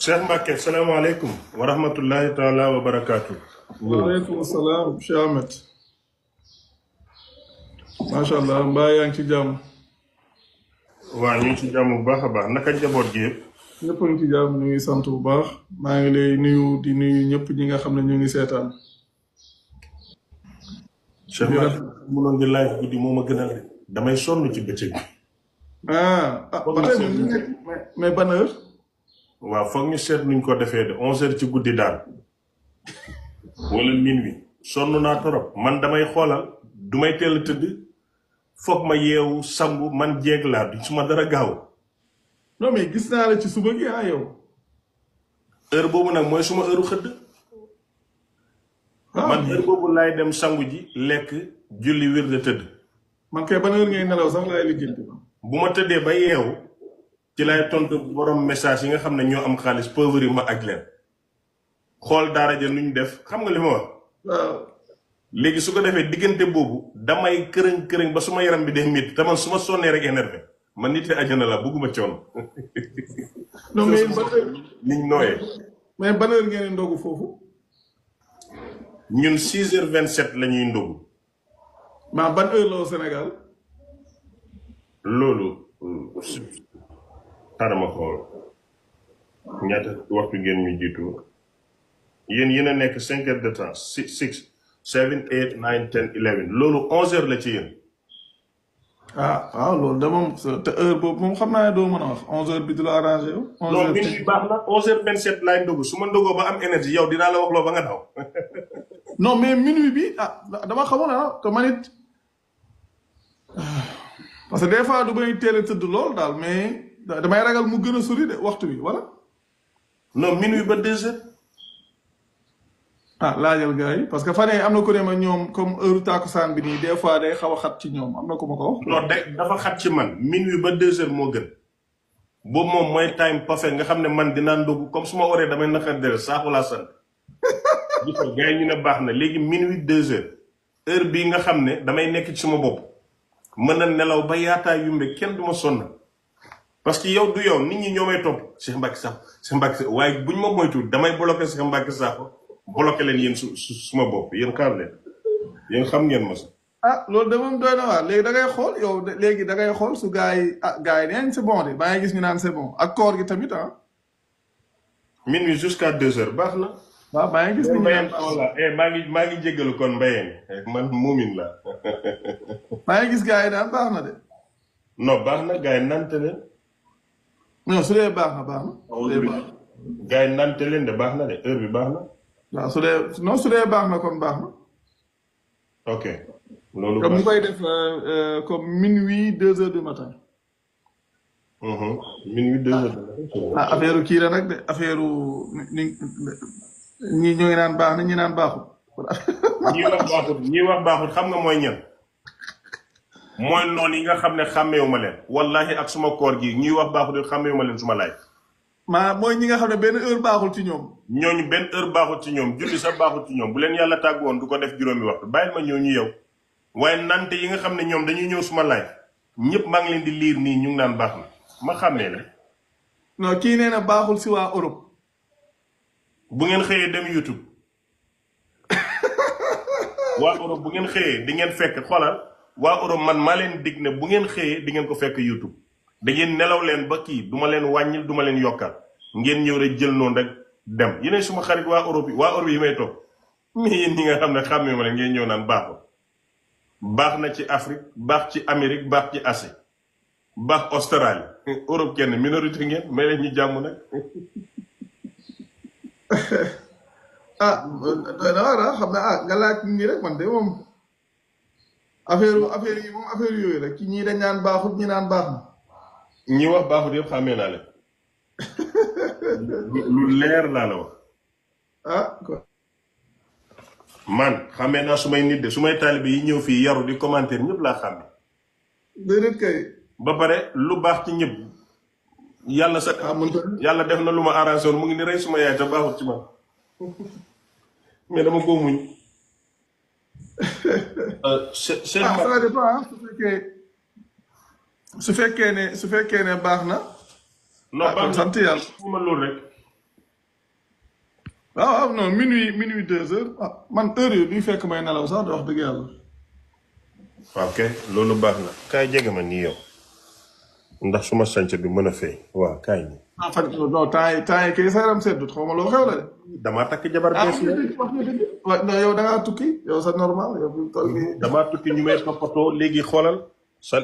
Cheikh Mbacke salaamaaleykum wa rahmatullahi taala wa barakaatu. waaleykum salaam Cheikh Ahmed. macha allah mbaa yaa ngi ci jàmm. waa ñu ngi ci jàmm bu baax a baax naka njaboot gi yëpp. ñëpp a ngi ci jàmm ñu ngi sant bu baax. maa ngi lay nuyu di nuyu ñëpp ñi nga xam ne ñu ngi seetaan. Cheikh Mbacke mënoon di live guddi moo ma gënal de damay sonn ci bëccëg bi. ba tey mais ban heure. waaw foog ñu seet nuñ ko defee de 11h ci guddi daal wala minuit sonn naa torop man damay xoolal du may teel a tëdd foog ma yeewu sangu man jeeg laa du su ma dara gaaw. non mais gis naa la ci suba gi yow. heure boobu nag mooy suma heure xëdd. man heure boobu laay dem sangu ji lekk julli wér de tëdd. man kay ban heure ngay nelaw sax laay liggéey. bu ma tëddee ba yeewu ci lay tontu borom message yi nga xam ne ñoo am xaalis pauvre yi ma aj leen xool daara ja nuñ def xam nga li ma wax. waaw. léegi su ko defee diggante boobu damay kërëng ba suma yaram bi dee métti te man su ma sonnee rek énervé man nit yi ajana la bugguma coono. non mais ban heure. niñ nooyee. mais ban heure ngeen ndogu foofu. ñun 6h27 la ñuy ndogu. maa ban heure la au Sénégal. loolu. xaaral ma xool ñaata waxtu ngeen ñu jiitu yéen a nekk 5 heures de temps 6 7 8 9 10 11 loolu 11h la ci yéen. waaw loolu de moom te heure boobu moom xam naa ne doo mën a wax 11h bi du la arrangé yow. 11h non minuit baax na 11h27 laay ndogu su ma ndogoo ba am énergie yow dinaa la wax loo ba nga daw. non mais minuit bi dama xamul te man it parce que des fois du may teel a tëdd lool daal mais. damay ragal mu gën a sori de waxtu bi wala. non minuit ba 2h. laajal gars yi parce que fan yii am na ku ne ma ñoom comme heure tàkkusaan bi nii des fois day xaw a xat ci ñoom am na ku ma ko wax. non dafa xat ci man minuit ba 2h moo gën. boobu moom mooy time parfait nga xam ne man dinaa ndogu comme su ma waree damay naqar dere saaxu laa sant. gis nga gars yi ñu ne baax na léegi minuit 2h heure bii nga xam ne damay nekk ci suma bopp mën na nelaw ba yaataa yumbe kenn du ma sonn. parce que yow du yow nit ñi ñoo may topp Cheikh Mbacke Sakho Cheikh Mbacke Sakho waaye buñ ma moytu damay bloqué Cheikh Mbacke Sakho bloqué leen yéen suma bopp yéen xaar leen yéen xam ngeen ma sax. loolu de moom doy na waar léegi da ngay xool yow léegi da ngay xool su gars yi gars yi neen c'est bon de maa ngi gis ñu naan c'est bon ak koor gi tamit minuit jusqu'à 2h baax na. waaw maa ngi gis ni ñu naan voilà maa ngi jéggalu kon mbayeen man muumin la. maa ngi gis gars yi daan baax na de. non baax na gars yi nante leen. non su dee baax na baax na. gars yi nante leen de baax na de heure bi baax na. waaw su dee baax na kon baax na. ok. loolu comme ñu koy def comme minuit 2h du matin. minuit 2h du matin. affaire kii la nag de affaire ñi ñu ngi naan baax na ñi naan baaxul. ñi wax baaxut xam nga mooy ñan. mooy noonu yi nga xam ne xàmmeewuma leen wallahi ak suma koor gi ñuy wax baaxul xàmmeewuma leen suma laay. mooy ñi nga xam ne benn heure baaxul ci ñoom. ñooñu benn heure baaxul ci ñoom julli sax baaxul ci ñoom bu leen yàlla tàggu woon du ko def juróomi waxtu bàyyil ma ñëw ñu yow. waaye nante yi nga xam ne ñoom dañuy ñëw suma laay ñëpp maa ngi leen di liir nii ñu ngi naan baax na ma xàmmee la. non kii nee na baaxul si waa Europe. bu ngeen xëyee dem YouTube. waa Europe bu ngeen xëyee di ngeen fekk xoolal. waa Europe man maa leen dig ne bu ngeen xëyee di ngeen ko fekk YouTube da ngeen nelaw leen ba kii duma leen wàññil duma leen yokkal ngeen ñëw rek jël noonu rek dem yéen suma xarit waa Europe yi may toog mais yéen ñi nga xam ne xàmmee ma leen ngeen ñëw naan baaxul baax na ci Afrique baax ci Amérique baax ci Asie baax Australie Europe kenn minorité ngeen may leen ñu jàmm nag. doy na waar xam ne nga laaj ñi rek man de moom. affaire yi moom affaire yooyu rek ci ñii dañ naan baaxut ñi naan baax na. ñi wax baaxut yëpp xàmmee naa leen. lu leer laa la wax. quoi. man xàmmee naa sumay nit de sumay taalibe yi ñëw fii yaru di commentaire ñëpp laa xàmme. déedéet kay. ba pare lu baax ci ñëpp. yàlla sa yàlla def na lu ma arrangé woon mu ngi ni rey suma yaay te baaxut ci man mais dama ko muñ. ça dépend su fekkee ne baax na. non baax na sant yàlla. ma loolu rek waaw non minuit 2 heures man heure yi duy fekk may nelaw sax di wax dëgg yàlla. ok loolu baax na kaay jege ma nii yow ndax suma sànc bi mën a fay waaw kaay nii. fan non temps yi kay sa yaram seddut xaw ma loo xew la de. damaa takk jabar bees la wax non yow da ngaa tukki yow sa normal yow fi mu toll nii. damaa tukki ñu may toppatoo léegi xoolal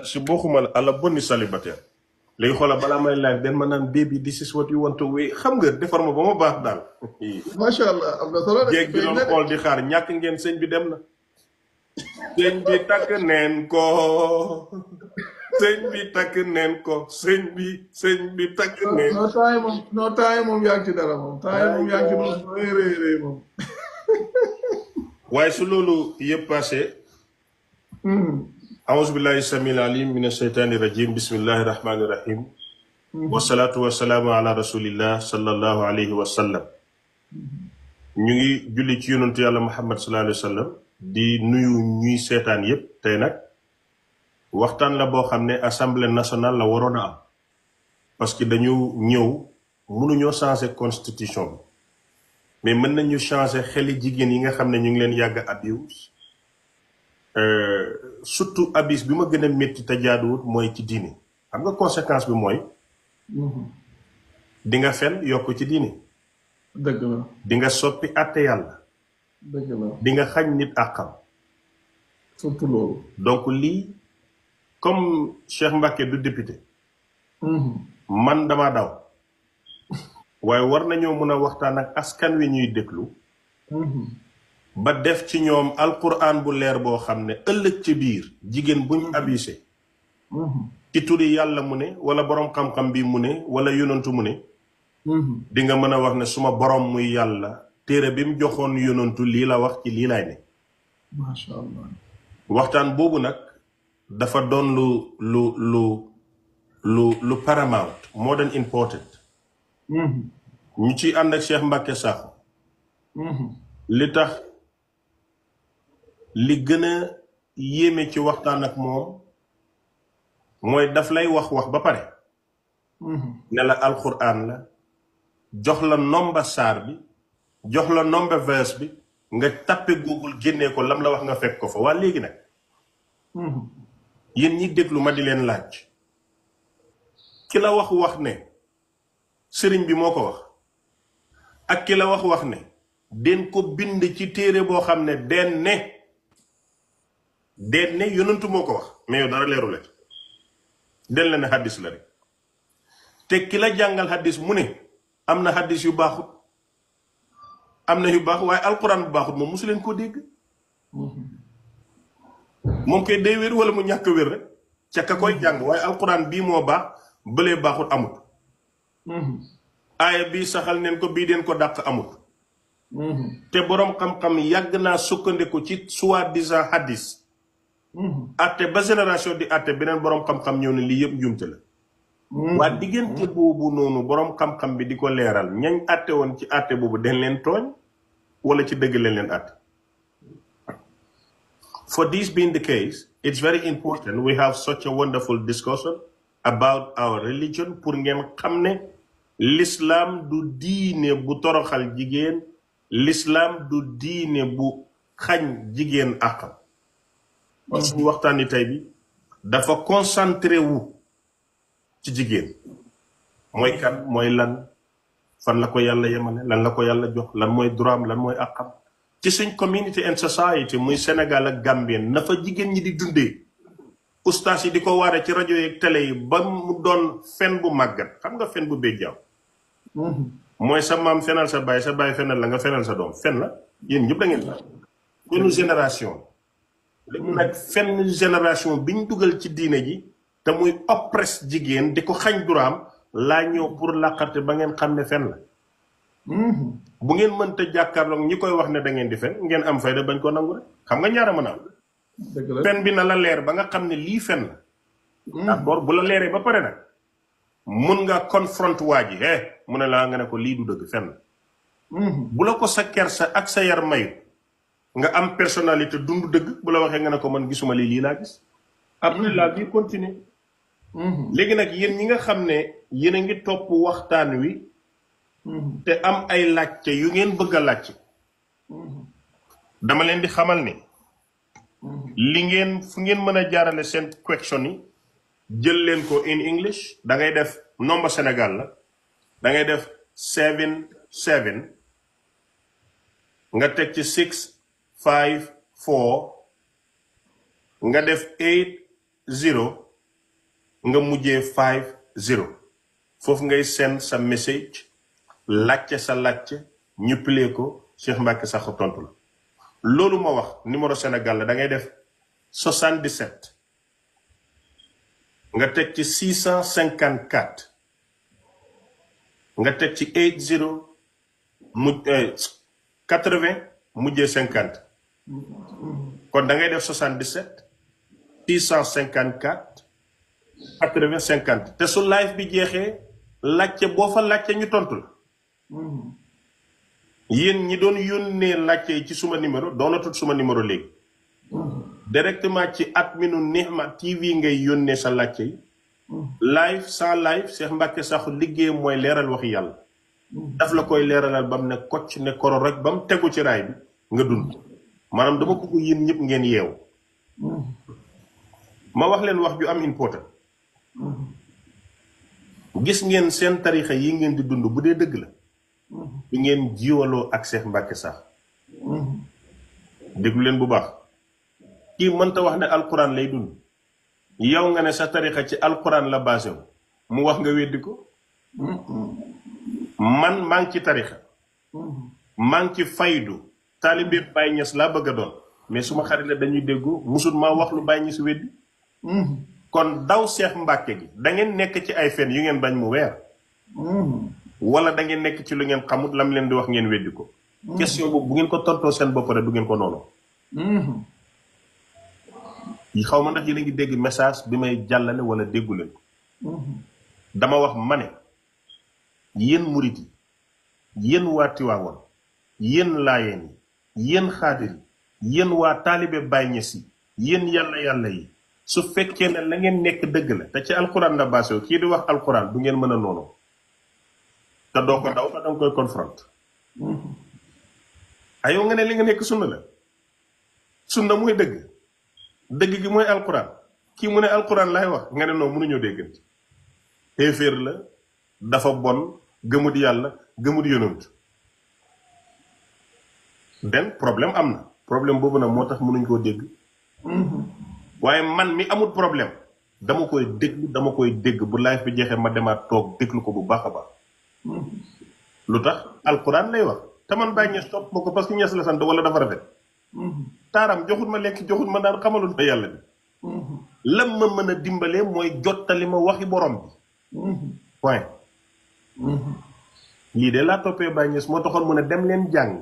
si booxuma la ala bonni célibataire léegi xoolal balaa may laaj den ma naan baby this is what you want to wear xam nga defar ma ba ma baax daal. macha allah am na solo de. jéeg bi doon xool di xaar ñàkk ngeen sëñ bi dem na. sëñ bi takk neen ko sëñ bi takk neen ko sëñ bi takk neen. non temps yi moom yaa ngi ci dara moom temps yi moom yaa ngi ci moom rëy moom. waaye su loolu yëpp passé. أعوذ بالله السميع العليم من الشيطان الرجيم بسم الله الرحمن الرحيم والصلاة والسلام على رسول الله صلى الله عليه وسلم ñu ngi julli ci yonentu yàlla Muhammad sallallahu alayhi wa sallam di nuyu ñuy seetaan yépp tey nag waxtaan la boo xam ne assemblée nationale la waroon a am parce que dañu ñëw mënuñoo changer constitution bi mais mën nañu changer xeli jigéen yi nga xam ne ñu ngi leen yàgg abuse surtout abis bi ma gën a métti te jaaduwut mooy ci diine xam nga conséquence bi mooy di nga fen yokk ci diine dëgg la di nga soppi àtte yàlla dëgg la di nga xañ nit àqam surtout loolu donc lii comme Cheikh Mbacké du député man dama daw waaye war nañoo mën a waxtaan ak askan wi ñuy déglu ba def ci ñoom alquran bu leer boo xam ne ëllëg ci biir jigéen buñ abusé ci turi yàlla mu ne wala boroom xam-xam bi mu ne wala yonantu mu ne di nga mën a wax ne suma boroom muy yàlla téere bi mu joxoon yonantu lii la wax ci lii laay ne masha allah waxtaan boobu nag dafa doon lu paramount more than important ñu ci ànd ak Cheikh Mbacké Sakho li tax li gën a yéeme ci waxtaan ak moom mooy daf lay wax ba pare ne la alquran la jox la nomba saar bi jox la nomba verse bi nga tappe Google génnee ko lam la wax nga fekk ko fa waa léegi nag yéen ñi déglu ma di leen laaj ki la wax ne sëriñ bi moo ko wax ak ki la wax ne den ko bind ci téere boo xam ne den ne yonentu moo ko wax mais yow dara leeru leen den la ne xaddis la rek te ki la jàngal xaddis mu ne am na xaddis yu baaxut am na yu baax waaye alquran bu baaxut moom mosu leen koo dégg moom koy day wér wala mu ñàkk wér rek ca ka koy jàng waaye alquran bii moo baax bëlee baaxut amut aaya bii saxal neen ko bii den ko dàq amut te boroom xam-xam yàgg naa sukkandiku ci soi-disant hadis atte ba génération di atte beneen boroom xam-xam ñëw ne lii yëpp njuumte la waa diggante boobu noonu boroom xam-xam bi di ko leeral ñañ atte woon ci atte boobu den leen tooñ wala ci dëgg leen atte for this being the case it's very important we have such a wonderful discussion about our religion pour ngeen xam ne l'islam du diine bu toroxal jigéen l'islam du diine bu xañ jigéen àqam suñu waxtaani tey bi dafa concentré wu ci jigéen mooy kan mooy lan fan la ko yàlla yemale lan la ko yàlla jox lan mooy droit lan mooy àqam ci suñ community and society muy Sénégal ak Gambien na fa jigéen ñi di dundee ustaas yi di ko waare ci rajo yeeg télé yi ba mu doon fen bu màggat xam nga fen bu béjjaaw mooy sa maam fenal sa baay fenal la nga fenal sa doom fen la yéen ñëpp da ngeen la fenu génération léegi nag fenn génération biñ dugal ci diine ji te muy oppress jigéen di ko xañ duraam laa ñëw pour làqarte ba ngeen xam ne fen la bu ngeen mënta jàkkaarloog ñi koy wax ne da ngeen di fen ngeen am fayda bañ ko nangu rek xam nga ñaara mën a am fen bi na la leer ba nga xam ne lii fen la d'accord bu la leeree ba pare nag mun nga confront waa ji mu ne laa nga ne ko lii du dëgg fen la bu la ko sa kersa ak sa yar mayu nga am personnalité dund dëgg bu la waxee nga ne ko man gisuma lii laa gis après la vie continue léegi nag yéen ñi nga xam ne yéen a ngi topp waxtaan wi te am ay laajte yu ngeen bëgg a laajte dama leen di xamal ne li ngeen fu ngeen mën a jaarale seen question yi jël leen ko in English da ngay def nombre Sénégal la da ngay def 77 nga teg ci 654 nga def 80 nga mujjee 50 foofu ngay send sa message laajte sa laajte ñu play ko Cheikh Mbacke Sakho tontu la loolu ma wax numéro Sénégal la da ngay def 77 nga teg ci 654 nga teg ci 80 mu 80 mujjee 50 kon da ngay def 77 654 80 50 te su live bi jeexee laajte boo fa laajte ñu tontu la yéen ñi doon yónnee laajte yi ci suma numéro doonatul suma numéro léegi directement ci adminu Nihma TV ngay yónnee sa laajte yi live sans live Cheikh Mbacke Sakho liggéey mooy leeral waxi yàlla daf la koy leeralal ba mu ne kocc ne koro rek ba mu tegu ci raay bi nga dund maanaam dama ko yéen ñëpp ngeen yeewu ma wax leen wax ju am important gis ngeen seen tarixa yi ngeen di dund bu dee dëgg la du ngeen jiwaloo ak Cheikh Mbacke Sakho déglu leen bu baax kii mënta wax ne alquran lay dund yow nga ne sa tarixa ci alquran la basé mu wax nga weddi ko man maa ngi ci tarixa maa ngi ci faydu taalibe Baye Niass laa bëgg a doon mais suma xarit la dañuy déggu musul maa wax lu Baye Niass weddi kon daw Cheikh Mbacke gi da ngeen nekk ci ay fen yu ngeen bañ mu weer wala da ngeen nekk ci lu ngeen xamut lam leen di wax ngeen weddi ko question boobu bu ngeen ko tontoo seen bopp rek du ngeen ko noonu xaw ma ndax yéen a ngi dégg message bi may jàllale wala déggu leen ko dama wax ma ne yéen murit yi yéen waa Tiwaawan yéen laayeen yi yéen xaadir yi yéen waa taalibe Baay Ñas yi yéen yàlla yi su fekkee ne la ngeen nekk dëgg la te ci alquran la basé kii di wax alquran du ngeen mën a noonu te doo ko daw te danga koy confronte ayoo nga ne li nga nekk sunna la sunna mooy dëgg dëgg gi mooy alquran kii mu ne alquran laay wax nga ne noonu mënuñoo déggante xéeféer la dafa bon gëmut yàlla gëmut yonent den problème am na problème boobu nag moo tax mënuñ koo dégg waaye man mi amul problème dama koy déglu dama koy dégg bu live bi jeexee ma demaat toog déglu ko bu baax a baax lu tax alquran lay wax te man Baye Niass topp ma ko parce que Niass la sant wala dafa rafet taaram joxut ma lekk joxut ma naan xamalul ma yàlla bi lam ma mën a dimbalee mooy jottali ma waxi borom bi point lii de laa toppee Baye Niass moo taxoon mu ne dem leen jàng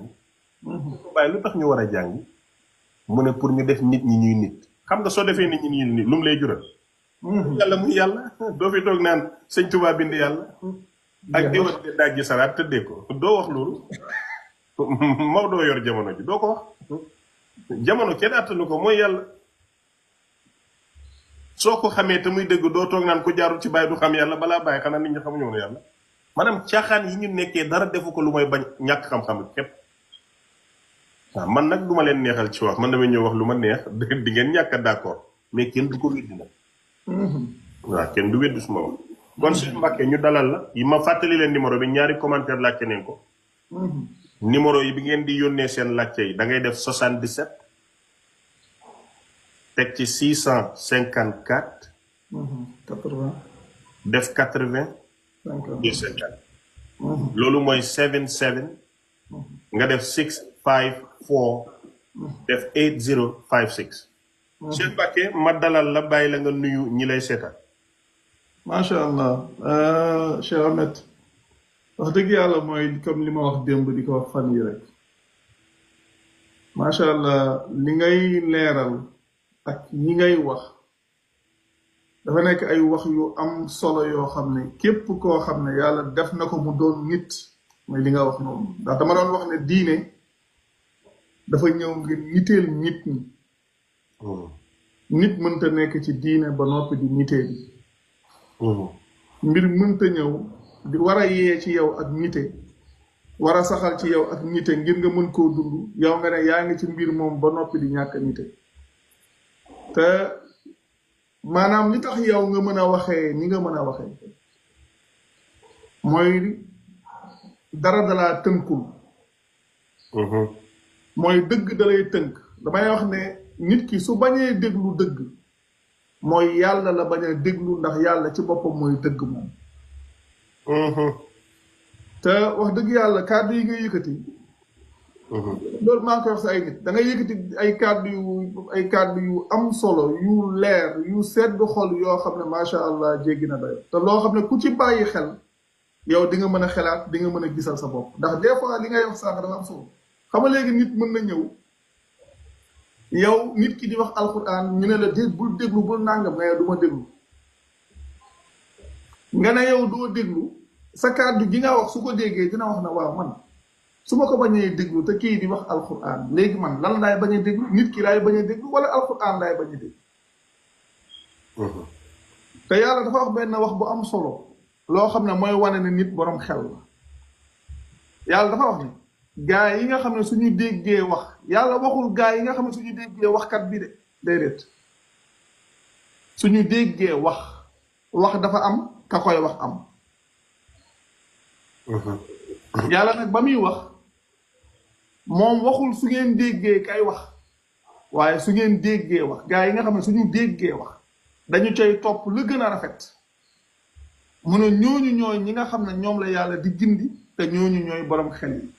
bàyyi lu tax ñu war a jàng mu ne pour ñu def nit ñi ñuy nit xam nga soo defee nit ñi ñuy nit lu mu lay jural yàlla muy yàlla doo fi toog naan sëñ Tuubaa bind yàlla ak di wax de daaj ji saraat tëddee ko doo wax loolu Maodo doo yor jamono ji doo ko wax jamono kenn attanu ko mooy yàlla soo ko xamee te muy dëgg doo toog naan ko jaarul ci bàyyi du xam yàlla balaa bàyyi xanaa nit ñi xamuñu woon yàlla maanaam caaxaan yi ñu nekkee dara defu ko lu may bañ ñàkk xam-xam képp waaw man nag du ma leen neexal ci wax man damay ñëw wax lu ma neex di ngeen ñàkk a d'accord mais kenn du ko weddi nag waaw kenn du weddi suma wax kon Cheikh Mbacke ñu dalal la yi ma fàttali leen numéro bi ñaari commentaire laajte neen ko numéro yi bi ngeen di yónnee seen laajte yi da ngay def 77 teg ci 654 80 def 80 50 loolu mooy 77 nga def 654 def 8056 Cheikh Mbacke ma dalal la bàyyi la nga nuyu ñi lay seetaan macha allah Cheikh Ahmed wax dëgg yàlla mooy comme li ma wax démb di ko wax fan yi rek macha allah li ngay leeral ak ñi ngay wax dafa nekk ay wax yu am solo yoo xam ne képp koo xam ne yàlla def na ko mu doon nit mooy li nga wax noonu ndax dama doon wax ne diine dafa ñëw ngir niteel nit ñi nit mënta nekk ci diine ba noppi di niteel mbir mënta ñëw di war a yee ci yow ak nite war a saxal ci yow ak nite ngir nga mën koo dund yow nga ne yaa ngi ci mbir moom ba noppi di ñàkk nite te maanaam li tax yow nga mën a waxee ni nga mën a waxee mooy dara dalaa tënkul mooy dëgg dalay tënk damay wax ne nit ki su bañee déglu dëgg mooy yàlla la bañ a déglu ndax yàlla ci boppam mooy dëgg moom te wax dëgg yàlla kàddu yi nga yëkkati loolu maa ngi koy wax sa ay nit da ngay yëkkati ay kàddu yu am solo yu leer yu sedd xol yoo xam ne macha allah jéggi na dayo te loo xam ne ku ci bàyyi xel yow di nga mën a xelaat di nga mën a gisal sa bopp ndax des fois li ngay wax sànq dafa am solo xam nga léegi nit mën na ñëw yow nit ki di wax alquran ñu ne la bul déglu bul nàngam nga yow du ma déglu nga ne yow doo déglu sa kàddu gi nga wax su ko déggee dina wax na waaw man su ma ko bañee déglu te kii di wax alquran léegi man lan laay bañ a déglu nit ki laay bañ a déglu wala alquran laay bañ a déglu te yàlla dafa wax benn wax bu am solo loo xam ne mooy wane ne nit borom xel la yàlla dafa wax ne gaa yi nga xam ne suñu déggee wax yàlla waxul gaa yi nga xam ne suñu déggee waxkat bi de déedéet suñu déggee wax dafa am ka koy wax am yàlla nag ba muy wax moom waxul su ngeen déggee kay wax waaye su ngeen déggee wax gaa yi nga xam ne suñu déggee wax dañu cay topp lu gën a rafet mu ne ñooñu ñooy ñi nga xam ne ñoom la yàlla di gindi te ñooñu ñooy borom xel yi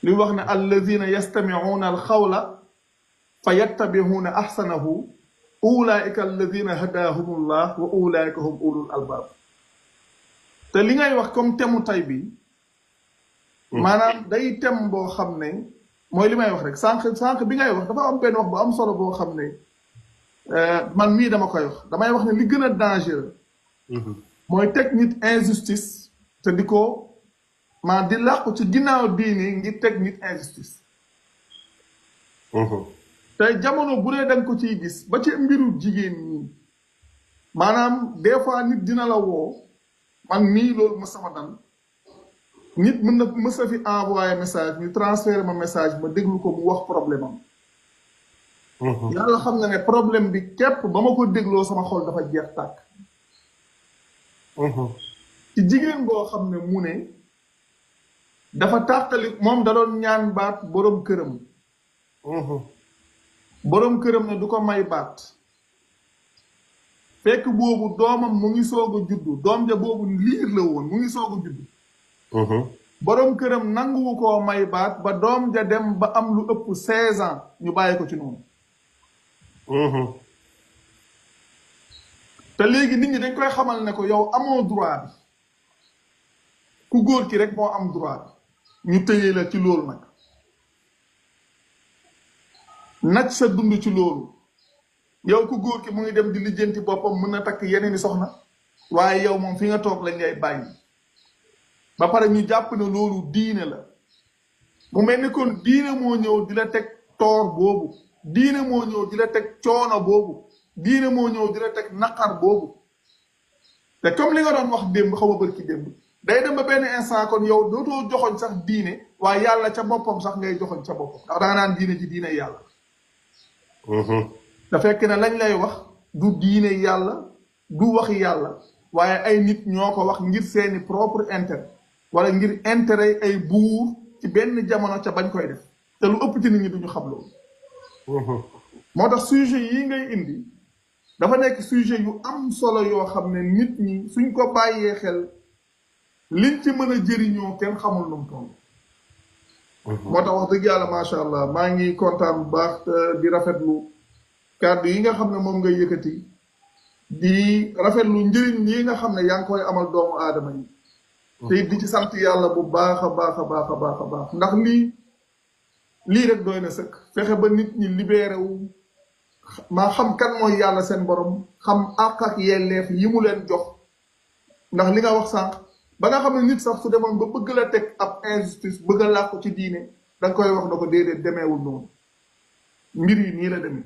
li wax ne alladina yastamicuuna alxawla fa yattabicuuna axsanahu ulaika alladina hadaahum llah wa ulaika hum ulul albaab te li ngay wax comme temu tay bi maanaam day tem boo xam ne mooy li may wax rek sànq bi ngay wax dafa am benn wax bu am solo boo xam ne man mii dama koy wax damay wax ne li gën a dangereux mooy teg nit injustice te di ko maa di làqu ci ginnaaw diini ngir teg nit injustice tey jamono bu dee danga ko ciy gis ba ci mbiru jigéen ñi maanaam des fois nit dina la woo man mii loolu ma sama dal nit mën na mës a fi envoyé message ñu transféré ma message ma déglu ko mu wax problème am yàlla xam na ne problème bi képp ba ma ko dégloo sama xol dafa jeex tàkk ci jigéen boo xam ne mu ne dafa tàqali moom da doon ñaan baat boroom këram boroom këram ne du ko may baat fekk boobu doomam mu ngi soog a juddu doom ja boobu liir la woon mu ngi soog a juddu boroom këram nanguwu koo may baat ba doom ja dem ba am lu ëpp 16 ans ñu bàyyi ko ci noonu te léegi nit ñi dañ koy xamal ne ko yow amoo droit bi ku góor ki rek moo am droit bi ñu tëyee la ci loolu nag sa dund ci loolu yow ku góor ki mu ngi dem di lijjanti boppam mën na takk yeneen i soxna waaye yow moom fi nga toog lañ ngay bàyyi ba pare ñu jàpp ne loolu diine la mu mel ni kon diine moo ñëw di la teg toor boobu diine moo ñëw di la teg coono boobu diine moo ñëw di la teg naqar boobu te comme li nga doon wax démb xaw ma bërki démb day dem ba benn instant kon yow dootoo joxoñ sax diine waaye yàlla ca boppam sax ngay joxoñ ca boppam ndax danga naan diine ji diine yàlla da fekk ne lañ lay wax du diine yàlla du waxi yàlla waaye ay nit ñoo ko wax ngir seeni propre intérêt wala ngir intérêt ay buur ci benn jamono ca bañ koy def te lu ëpp ci nit ñi duñu xam loolu moo tax sujet yi ngay indi dafa nekk sujet yu am solo yoo xam ne nit ñi suñ ko bàyyee xel liñ ci mën a jëriñoo kenn xamul nu mu toll moo tax wax dëgg yàlla macha allah maa ngi kontaan bu baax di rafetlu kàddu yi nga xam ne moom ngay yëkkati di rafetlu njëriñ yi nga xam ne yaa ngi koy amal doomu aadama yi te di ci sant yàlla bu baax a baax a baax a baax a baax ndax lii rek doy na sëkk fexe ba nit ñi libéré wu maa xam kan mooy yàlla seen borom xam àq ak yelleef yi mu leen jox ndax li nga wax sànq ba nga xam ne nit sax su demoon ba bëgg la teg ab injustice bëgg a làqu ci diine danga koy wax na ko déedéet demeewul noonu mbir yi nii la demee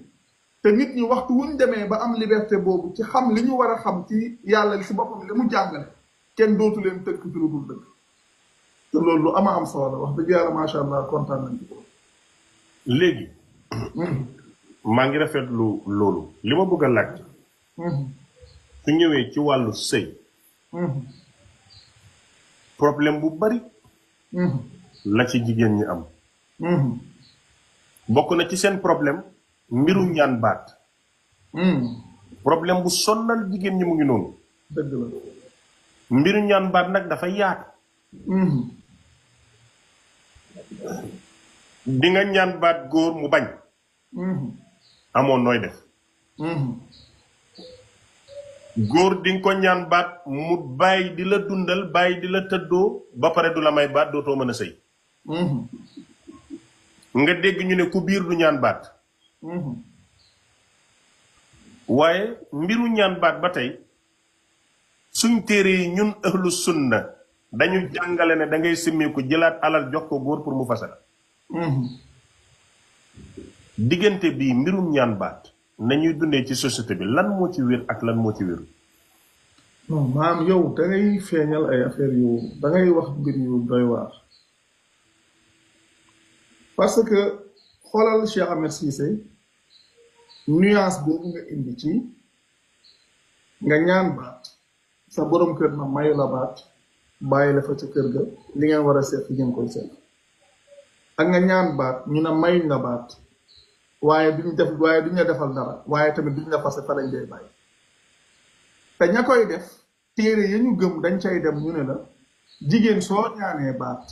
te nit ñi waxtu wuñ demee ba am liberté boobu ci xam li ñu war a xam ci yàlla li si boppam li mu jàngale kenn dootu leen tënk ci lu dul dëgg te loolu lu ama am solo la wax dëgg yàlla macha allah kontaan nañ ci. léegi maa ngi rafetlu loolu li ma bëgg a laaj su ñëwee ci wàllu sëy problème bu bari la ci jigéen ñi am bokk na ci seen problème mbiru ñaan baat problème bu sonnal jigéen ñi mu ngi noonu dëgg la mbiru ñaan baat nag dafa yaatu di nga ñaan baat góor mu bañ amoon nooy def góor di nga ko ñaan baat mu bàyyi di la dundal bàyyi di la tëddoo ba pare du la may baat dootoo mën a sëy nga dégg ñu ne ku biir du ñaan baat waaye mbiru ñaan baat ba tey suñ téere yi ñun ahlu sunna dañu jàngale ne da ngay simmeeku jëlaat alal jox ko góor pour mu fase la diggante bii mbirum ñaan baat nañuy dundee ci société bi lan moo ci wér ak lan moo ci wér non maam yow da ngay feeñal ay affaire yu da ngay wax mbir yu doy waar parce que xoolal Cheikh Ahmed Cissé nuance boobu nga indi ci nga ñaan baat sa borom kër na mayu la baat bàyyi la fa ca kër ga li ngeen war a seet fi ngeen koy seet ak nga ñaan baat ñu ne mayuñ la baat waaye duñ la defal dara waaye tamit duñ la fase fa lañ day bàyyi te ña koy def téere ya ñu gëm dañ cay dem ñu ne la jigéen soo ñaanee baat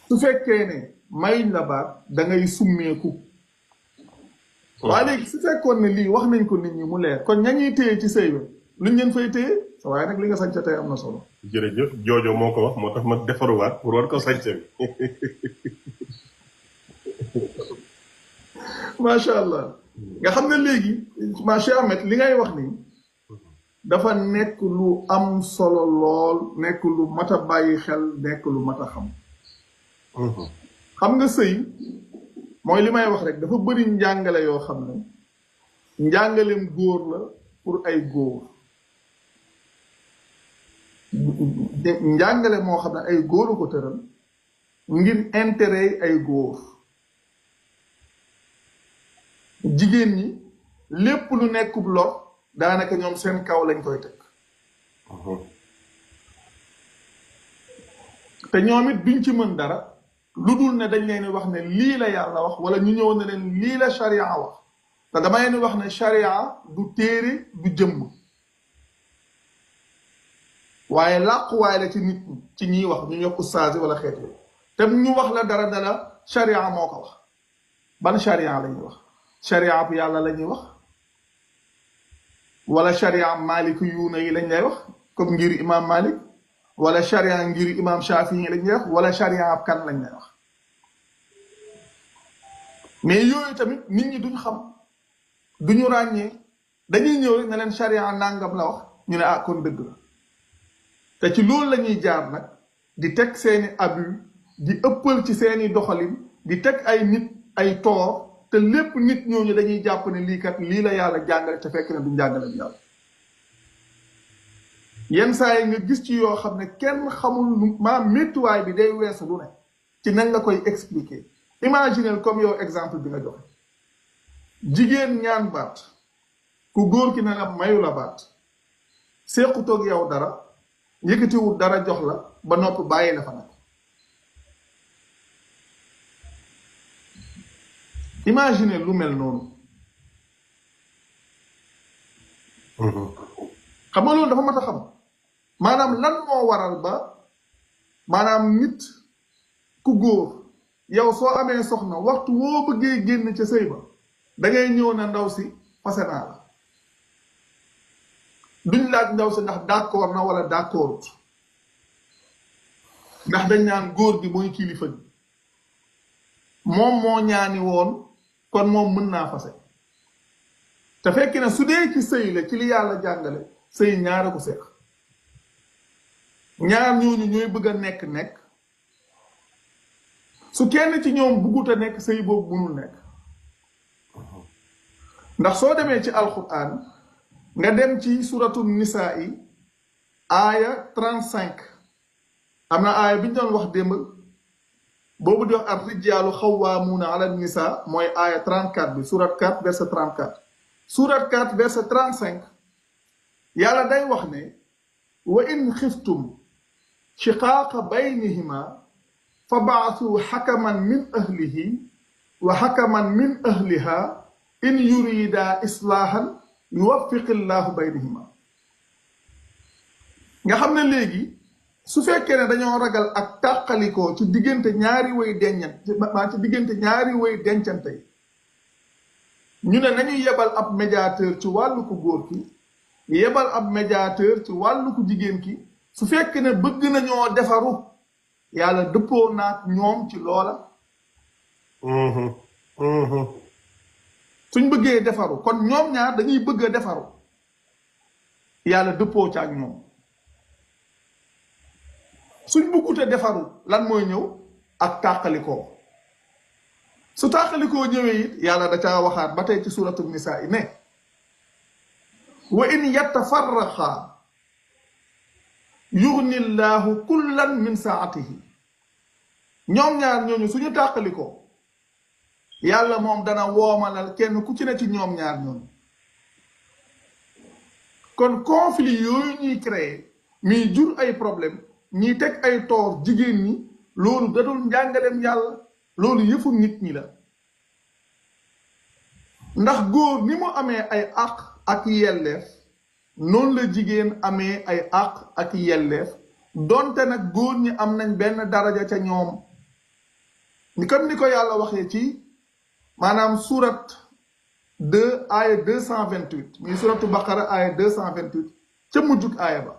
su fekkee ne mayuñ la baat da ngay summeeku waaye léegi su fekkoon ne lii wax nañ ko nit ñi mu leer kon ña ñuy téye ci sëy ba luñ leen fay téye sa waaye nag li nga sañca tey am na solo jërëjëf joojo moo ko wax moo tax ma defaruwaat pour war ko sañca bi macha allah nga xam ne léegi macha Ahmed li ngay wax nii dafa nekk lu am solo lool nekk lu mat a bàyyi xel nekk lu mat a xam xam nga sëy mooy li may wax rek dafa bëri njàngale yoo xam ne njàngaleem góor la pour ay góor njàngale moo xam ne ay góor a ko tëral ngir intérêt yi ay góor jigéen ñi lépp lu nekkub lor daanaka ñoom seen kaw lañ koy teg te ñoom it duñ ci mën dara lu dul ne dañ leen wax ne lii la yàlla wax wala ñu ñëw ne leen lii la sharia wax te dama leen wax ne sharia du téere du jëmm waaye làquwaay la ci nit ñi ci ñiy wax ñu ñokk ustaas wala xeet yooyu te ñu wax la dara ne la sharia moo ko wax ban sharia la ñuy wax sharia bu yàlla la ñuy wax wala sharia malik yuuna yi lañ lay wax comme ngir imam malik wala sharia ngir imam shafi yi lañ lay wax wala sharia ab kan lañ lay wax mais yooyu tamit nit ñi duñ xam duñu ràññee dañuy ñëw rek ne leen sharia nangam la wax ñu ne ah kon dëgg la te ci loolu la ñuy jaar nag di teg seeni abus di ëppal ci seeni doxalin di teg ay nit ay toor te lépp nit ñooñu dañuy jàpp ne lii kat lii la yàlla jàngale te fekk ne du njàngale bi yàlla yenn saa yi nga gis ci yoo xam ne kenn xamul maanaam méttiwaay bi day weesu lu ne ci nañ la koy expliquer imaginez comme yow exemple bi nga joxe jigéen ñaan baat ku góor ki ne la mayu la baat sequtoog yow dara yëkkatiwul dara jox la ba nopp bàyyi la fa nag imagine lu mel noonu xam nga loolu dafa mat a xam maanaam lan moo waral ba maanaam nit ku góor yow soo amee soxna waxtu woo bëggee génn ca sëy ba da ngay ñëw na ndaw si fase naa la duñ laaj ndaw si ndax d'accord na wala d'accordut ndax dañ naan góor gi mooy kilifa gi moom moo ñaani woon kon moom mën naa fase te fekk na su dee ci sëy la ci li yàlla jàngale sëy ñaara ko seex ñaar ñooñu ñooy bëgg a nekk su kenn ci ñoom buggut a nekk sëy boobu mënul nekk ndax soo demee ci alquran nga dem ci suratu nisaa yi aaya 35 am na aaya bi ñu doon wax démb boobu di wax ar rijaalu xawwaamuuna ala nisa mooy aaya 34 bi surat 4 verset 34 surat 4 verset 35 yàlla day wax ne wa in xiftum shiqaaqa baynihima fa baasu xakaman min ahlihi wa xakaman min ahliha in yurida islaahan yuwaffiqi llaahu baynihima nga xam ne léegi su fekkee ne dañoo ragal ak tàqalikoo ci diggante ñaari way dencante ci diggante ñaari way dencante ñu ne nañu yebal ab médiateur ci wàllu ku góor ki yebal ab médiateur ci wàllu ku jigéen ki su fekkee ne bëgg nañoo defaru yàlla dëppoo naag ñoom ci loola suñ bëggee defaru kon ñoom ñaar dañuy bëgg a defaru yàlla dëppoo ci ak ñoom suñ bëggute defaru lan mooy ñëw ak tàqalikoo su tàqalikoo ñëwee it yàlla da caa waxaat ba tey ci suratul nisaa yi ne wa in yatafarraqa yugni llaahu kullan min saatihi ñoom ñaar ñooñu suñu tàqalikoo yàlla moom dana woomalal kenn ku ci ne ci ñoom ñaar ñooñu kon conflit yooyu ñuy créer muy jur ay problème ñiy teg ay toor jigéen ñi loolu dadul njàngalem yàlla loolu yëfu nit ñi la ndax góor ni mu amee ay àq ak yelleef noonu la jigéen amee ay àq ak yelleef donte nag góor ñi am nañ benn daraja ca ñoom ni comme ni ko yàlla waxee ci maanaam surat 2 aaya 228 muy suratu baqara aaya 228 ca mujjug aaya ba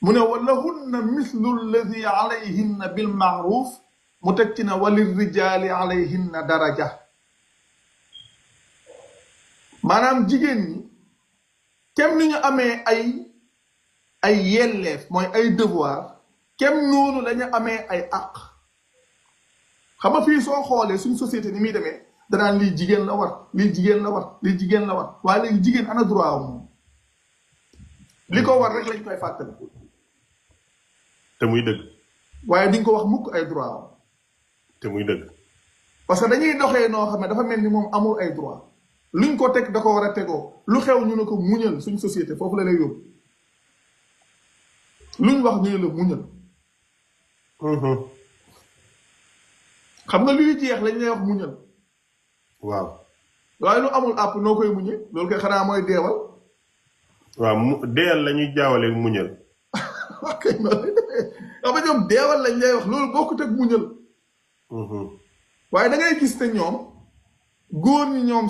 mu ne walahunna mislu alladi alayhinna bilmaaruf mu teg ci ne walirrijaali alayhinna daraja maanaam jigéen ñi kem ni ñu amee ay yelleef mooy ay devoir kem noonu lañu amee ay àq xam nga fii soo xoolee suñ société ni muy demee danaan lii jigéen la war lii jigéen la war lii jigéen la war waaye léegi jigéen ana droit am moom li ko war rek lañ koy fàttali te muy dëgg waaye di nga ko wax mukk ay droit am te muy dëgg parce que dañuy doxee noo xam ne dafa mel ni moom amul ay droit luñ ko teg da ko war a tegoo lu xew ñu ne ko muñal suñ société foofu la lay yóbbu luñ wax ñu ne la muñal xam nga luy jeex lañ lay wax muñal waaw waaye lu amul àpp noo koy muñe loolu koy xanaa mooy deewal waaw deewal la ñuy jaawale muñal ok xam nga ñoom deewal lañ lay wax loolu bokkut ak muñal waaye da ngay gis ne ñoom góor ñi ñoom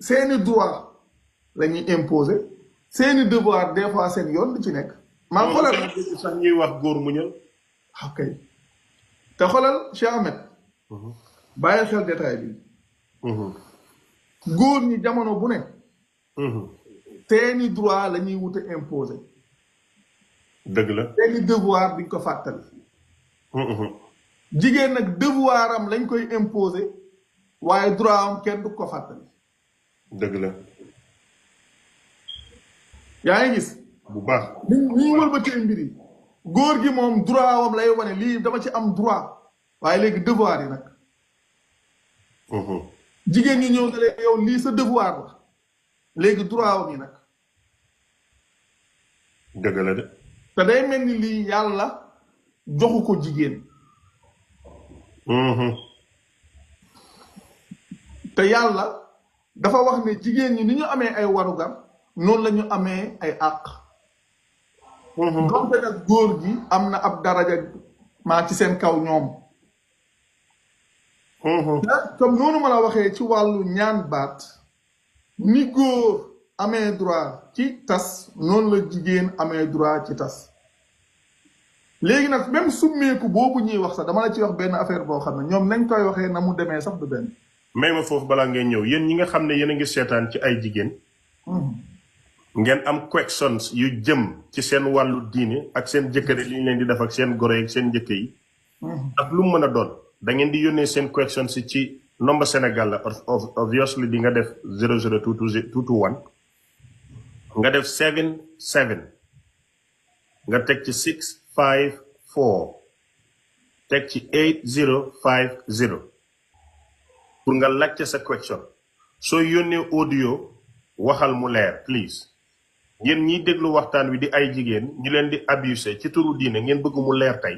seeni droit la ñuy imposer seeni devoir des fois seen yoon di ci nekk maa xoolal sax ñuy wax góor muñal ok te xoolal Cheikh Ahmed bàyyi xel détail bi góor ñi jamono bu ne seeni droit la ñuy wute imposer dëgg la seeni devoir duñ ko fàttali jigéen nag devoir am lañ koy imposer waaye droit am kenn du ko fàttali dëgg la yaa ngi gis bu baax ni ñu wëlbatee mbir yi góor gi moom droit am lay wane lii dama ci am droit waaye léegi devoir yi nag jigéen ñi ñëw ne leen yow lii sa devoir la léegi droit am yi nag dëgg la de te day mel ni lii yàlla joxu ko jigéen te yàlla dafa wax ne jigéen ñi ni ñu amee ay warugar noonu la ñu amee ay àq donte nag góor gi am na ab daraja maa ci seen kaw ñoom comme noonu ma la waxee ci wàllu ñaan baat ni góor amee droit ci tas noonu la jigéen amee droit ci tas léegi nag même summeeku boobu ñuy wax sax dama la ci wax benn affaire boo xam ne ñoom nañ koy waxee na mu demee sax du benn may ma foofu balaa ngeen ñëw yéen ñi nga xam ne yéen a ngi seetaan ci ay jigéen ngeen am questions yu jëm ci seen wàllu diine ak seen jëkkër li ñu leen di def ak seen goro yi ak seen njëkk yi ak lu mu mën a doon da ngeen di yónnee seen questions ci nombre Sénégal la obviously di nga def 00221 nga def 77 nga teg ci 654 teg ci 8050 pour nga laajte sa question soo yónnee audio waxal mu leer please yéen ñiy déglu waxtaan wi di ay jigéen ñu leen di abusé ci turu diine ngeen bëgg mu leer tey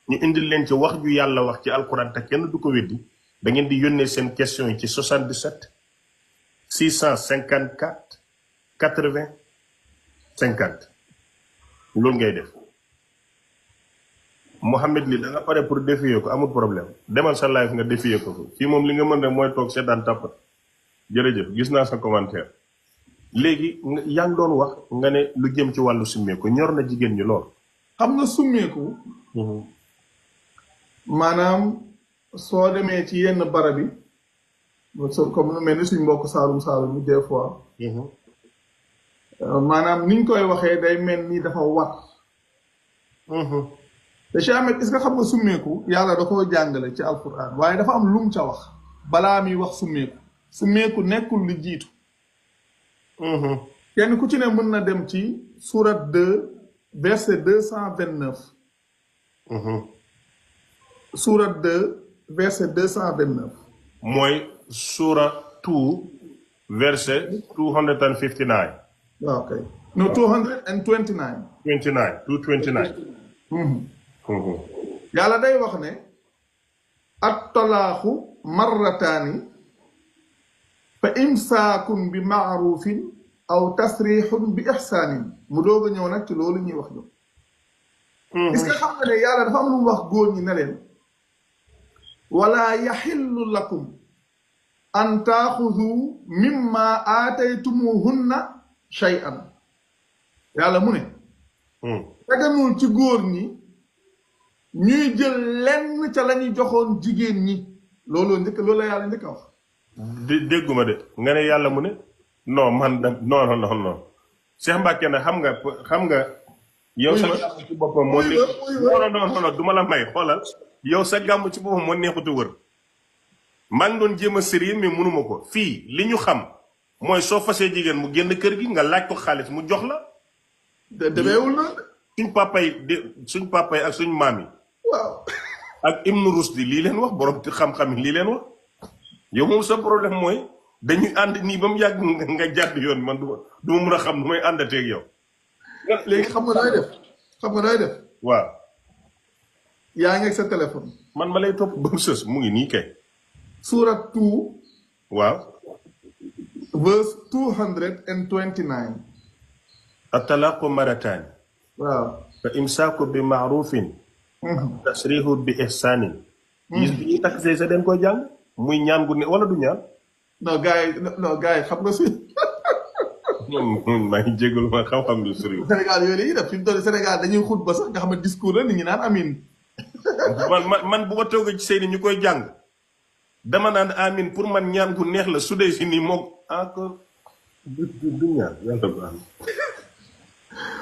ñu indil leen ci wax ju yàlla wax ci alquran te kenn du ko weddi da ngeen di yónnee seen question yi ci 77 654 80 50 loolu ngay def Mohamed li da nga pare pour défier ko amul problème demal sa live nga défier ko fii moom li nga mën rek mooy toog seetaan tàppat jërëjëf gis naa sa commentaire léegi yaa ngi doon wax nga ne lu jëm ci wàllu summeeku ñor na jigéen ñi lool. xam nga summeeku maanaam soo demee ci yenn barab yi comme lu mel ni suñ mbokk saalum yi des fois maanaam niñ koy waxee day mel ni dafa war te Cheikh Ahmed est-ce que xam nga summeeku yàlla da koo jàngale ci alquran waaye dafa am lum ca wax balaa muy wax summeeku nekkul li jiitu kenn ku ci ne mën na dem ci surat 2 verset 229 surat 2 verset 229 mooy surat 2 verset 259 waaw kay no 229 229 yàlla day wax ne at-talaaxu marrataani fa imsaakun bi maarufin aw tasrixun bi ixsaanin mu doog a ñëw nag ci loolu ñuy wax ñoom est-ce que xam nga ne yàlla dafa am lu mu wax góor ñi ne leen wala yaxillu lakum an taaxudu mimma aataytumuhunna shay'an yàlla mu ne teganul ci góor ñi ñuy jël lenn ca la ñuy joxoon jigéen ñi loolu la yàlla njëkk a wax dégguma de nga ne yàlla mu ne non man da non Cheikh Mbacke na xam nga yow sa gàmm ci boppam moo non du ma la may xoolal yow sa gàmm ci boppam moo neexutu wër maa ngi doon jéem a sérieux mais mënuma ko fii li ñu xam mooy soo fasee jigéen mu génn kër gi nga laaj ko xaalis mu jox la demeewul na suñ papa yi ak suñ maam yi waaw ak Ibnu Rusdi lii leen wax borom xam-xam yi lii leen wax yow moom sa problème mooy dañuy ànd nii ba mu yàgg nga jàdd yoon man du ma mun a xam nu may àndateeg yow. léegi xam nga nooy def. waaw. yaa ngi ak sa téléphone. man ma lay topp ba mu sës mu ngi nii kay. surat 2. waaw. verse 229. at-talaaqu marrataani. waaw. fa imsaaku bi maarufin. tasrihu bi ihsaanin. gis bi ñuy takk sa den koy jàng. muy ñaan gu ne wala du ñaan. non gars yi xam nga si. maa ngi jégalu ma xam-xam lu sori. Sénégal yooyu la ñuy def fi mu toll Sénégal dañuy xut ba sax nga xam ne discours la nit ñi naan amin. man bu ma toogee ci sëy ni ñu koy jàng. dama naan amin pour man ñaan gu neex la su dee si nii moom encore du ñaan yàlla baax na.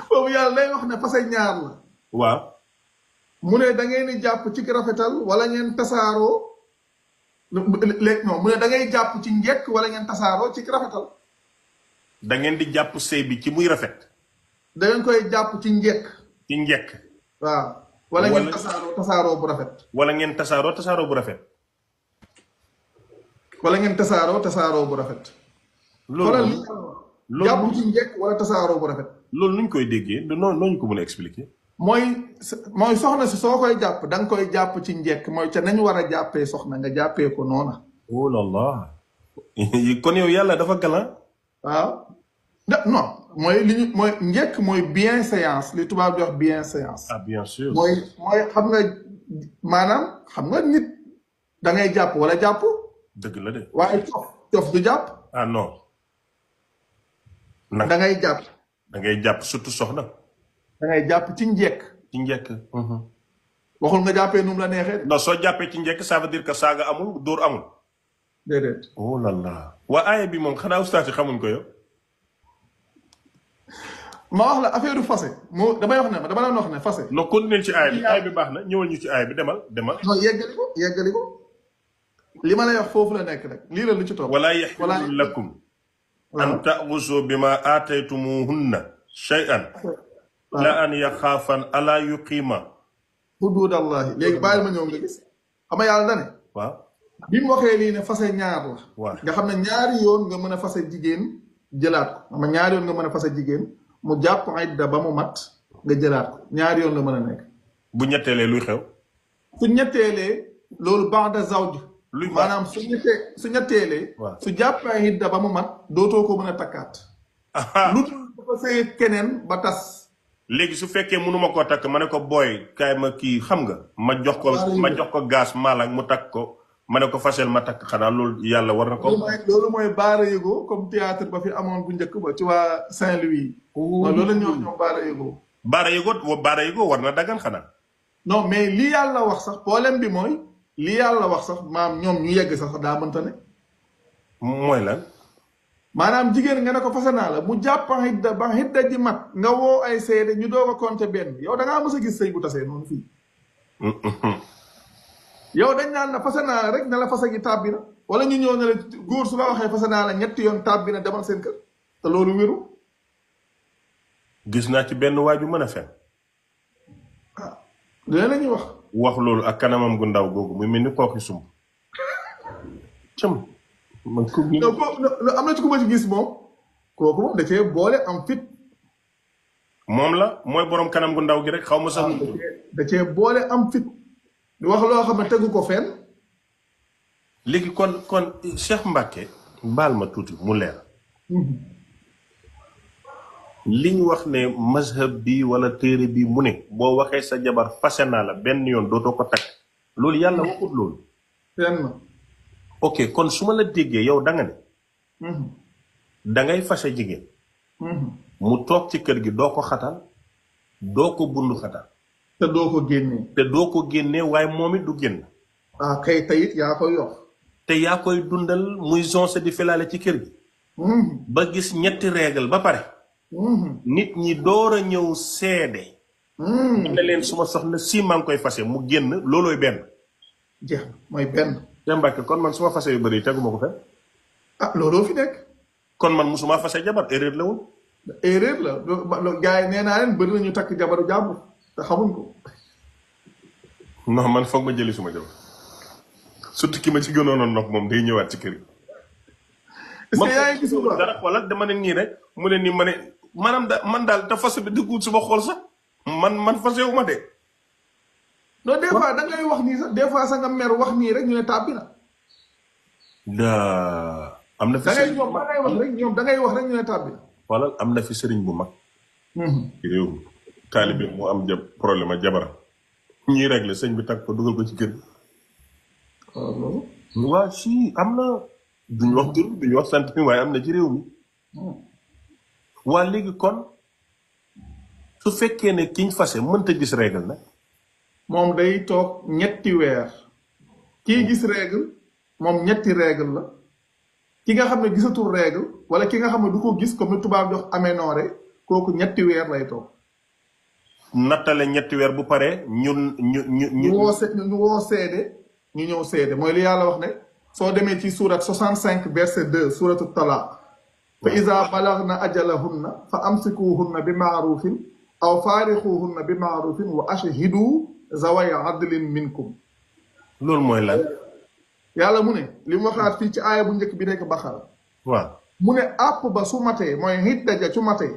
boobu yàlla day wax ne fase ñaar la. waaw. mu ne da ngeen di jàpp ci rafetal wala ngeen tasaaroo. léegi non mu ne da ngay jàpp ci njëkk wala ngeen tasaaroo ci rafetal. da ngeen di jàpp sëy bi ci muy rafet. da ngeen koy jàpp ci njëkk. ci njëkk. waaw wala ngeen tasaaroo bu rafet. wala ngeen tasaaroo bu rafet. wala ngeen tasaaroo bu rafet. loolu jàpp ci njëkk wala tasaaroo bu rafet. loolu nuñ koy déggee nooñu ko mën a expliquer. mooy soxna si soo koy jàpp da nga koy jàpp ci njëkk mooy ca nañ war a jàppee soxna nga jàppee ko noona. oh là là kon yow yàlla dafa galant. waaw non mooy njëkk mooy bienséance li tubaab di wax bienséance. ah bien sûr. mooy xam nga maanaam xam nga nit da ngay jàpp wala jàpp. dëgg la de. waaye cof du jàpp. ah non. da ngay jàpp. da ngay jàpp surtout soxna. da ngay jàpp ci njëkk. ci njëkk. waxul nga jàppee nu mu la neexee. non soo jàppee ci njëkk ça veut dire que saaga amul dóor amul. déedéet. oh là là. waa aaya bi moom xanaa ustaas yi xamuñ ko yow. ma wax la affaire du fase dama la wax ne fase. non continuer ci aaya bi baax na ñëwal ñu ci aaya bi demal. non yeggali ko li ma lay wax foofu la nekk rek lii la lu ci topp. wala yaxillu lakum an ta'xuzu bima aataytumuhunna shay'an la an yaxaafan ala yuqiima. xuduudallahi léegi bàyyi ma ñëw nga gis xam nga yàlla dane waaw bi mu waxee lii ne fase ñaar la waaw nga xam ne ñaari yoon nga mën a fase jigéen jëlaat ko xam nga ñaari yoon nga mën a fase jigéen mu jàpp idda ba mu mat nga jëlaat ko ñaari yoon la mën a nekk bu ñetteelee luy xew. su ñetteelee loolu ba'da zawj luy maanaam su ñetteelee waaw su jàppee idda ba mu mat dootoo ko mën a takkaat lu dul dafa sëy keneen ba tas léegi su fekkee mënuma koo takk ma ne ko booy kaay ma kii xam nga ma jox ko gaz maalaak mu takk ko ma ne ko fasel ma takk xanaa loolu yàlla war na ko. loolu mooy baara yëgoo comme théâtre ba fi amoon bu njëkk ba ci waa Saint-Louis. loolu la ñu wax ñoom baara yëgoo. baara yëgoo war na dagan xanaa. non mais li yàlla wax sax problème bi mooy li yàlla wax sax maam ñoom ñu yegg sax daa mënta ne. mooy lan. maanaam jigéen nga ne ko fase naa la mu jàpp ba xidda ji mat nga woo ay seede ñu doog a compter benn yow da ngaa mës a gis sëy bu tasee noonu fii. yow dañ naan la fase naa la rek ne la fase gi tàbbi na wala ñu ñëw ne la góor su la waxee fase naa la ñetti yoon tàbbi na demal seen kër te loolu wéru. gis naa ci benn waaju mën a fen. ah léeg la ñuy wax. wax loolu ak kanamam gu ndaw googu muy mel ni kooki sumb. cëm. am na ci ku ma ci gis moom kooku moom da cee boole am fit. moom la mooy borom kanam gu ndaw gi rek xaw ma sax. da cee boole am fit. di wax loo xam ne tegu ko fenn. léegi kon Cheikh Mbacke baal ma tuuti mu leer. li ñu wax ne mazhab bi wala téere bi mu ne boo waxee sa jabar fase naa la benn yoon dootoo ko takk loolu yàlla waxut loolu. fenn. ok kon su ma la déggee yow da nga ne. da ngay fase jigéen. mu toog ci kër gi doo ko xatal doo ko bundu xatal. te doo ko génnee. waaye moom it du génn. ah kay tayit yaa koy yox. te yaa koy dundal muy zonse di filaale ci kër gi. ba gis ñetti règle ba pare. nit ñi door a ñëw seede. ne leen suma soxna si maa ngi koy fase mu génn loolooy benn. jeex mooy benn. Cheikh Mbacke kon man suma fase yu bëri teguma ko fe. ah looloo fi nekk. kon man musuma fase jabar erreur la woon. erreur la gars yi nee naa leen bëri nañu takk jabaru jàmbur te xamuñ ko. non man foog ma jëli suma jabar surtout ki ma ci gënoon a nopp moom day ñëwaat ci kër gi. est-ce que yaa ngi gis bu dara xoolal dama ne nii rek mu ne nii ma ne maanaam man daal te fase bi dëgguwul suma xool sax man fasewu ma de. non des fois da ngay wax nii sax des fois sax nga mer wax nii rek ñu ne tàbbi na. am na fi da ngay wax rek ñoom da ngay wax rek ñu ne tàbbi na. xoolal am na fi sëriñ bu mag. ci réew mi taalibe mu am problème ak jabaram ñuy réglé sëñ bi tag ko dugal ko ci kër gi. waa si am na duñ wax tur duñ wax sant mi waaye am na ci réew mi. waa léegi kon su fekkee ne kiñ fase mënta gis règle nag. moom day toog ñetti weer. kii gis règle moom ñetti règle la. ki nga xam ne gisatul règle wala ki nga xam ne du ko gis comme ni tubaab jox aménorrhé kooku ñetti weer lay toog. nattale ñetti weer bu paree ñu woo seede ñu ñëw seede mooy li yàlla wax ne soo demee ci surat 65 verset 2 suratu talaq fa iza balagna ajalahunna fa amsikuhunna bi maarufin aw faarixuhunna bi maarufin wa ashhidu zaway adlin minkum. loolu mooy lan. yàlla mu ne li mu waxaat fii ci aaya bu njëkk bi nekk Baqara. waaw mu ne àpp ba su matee mooy xidda ja su matee.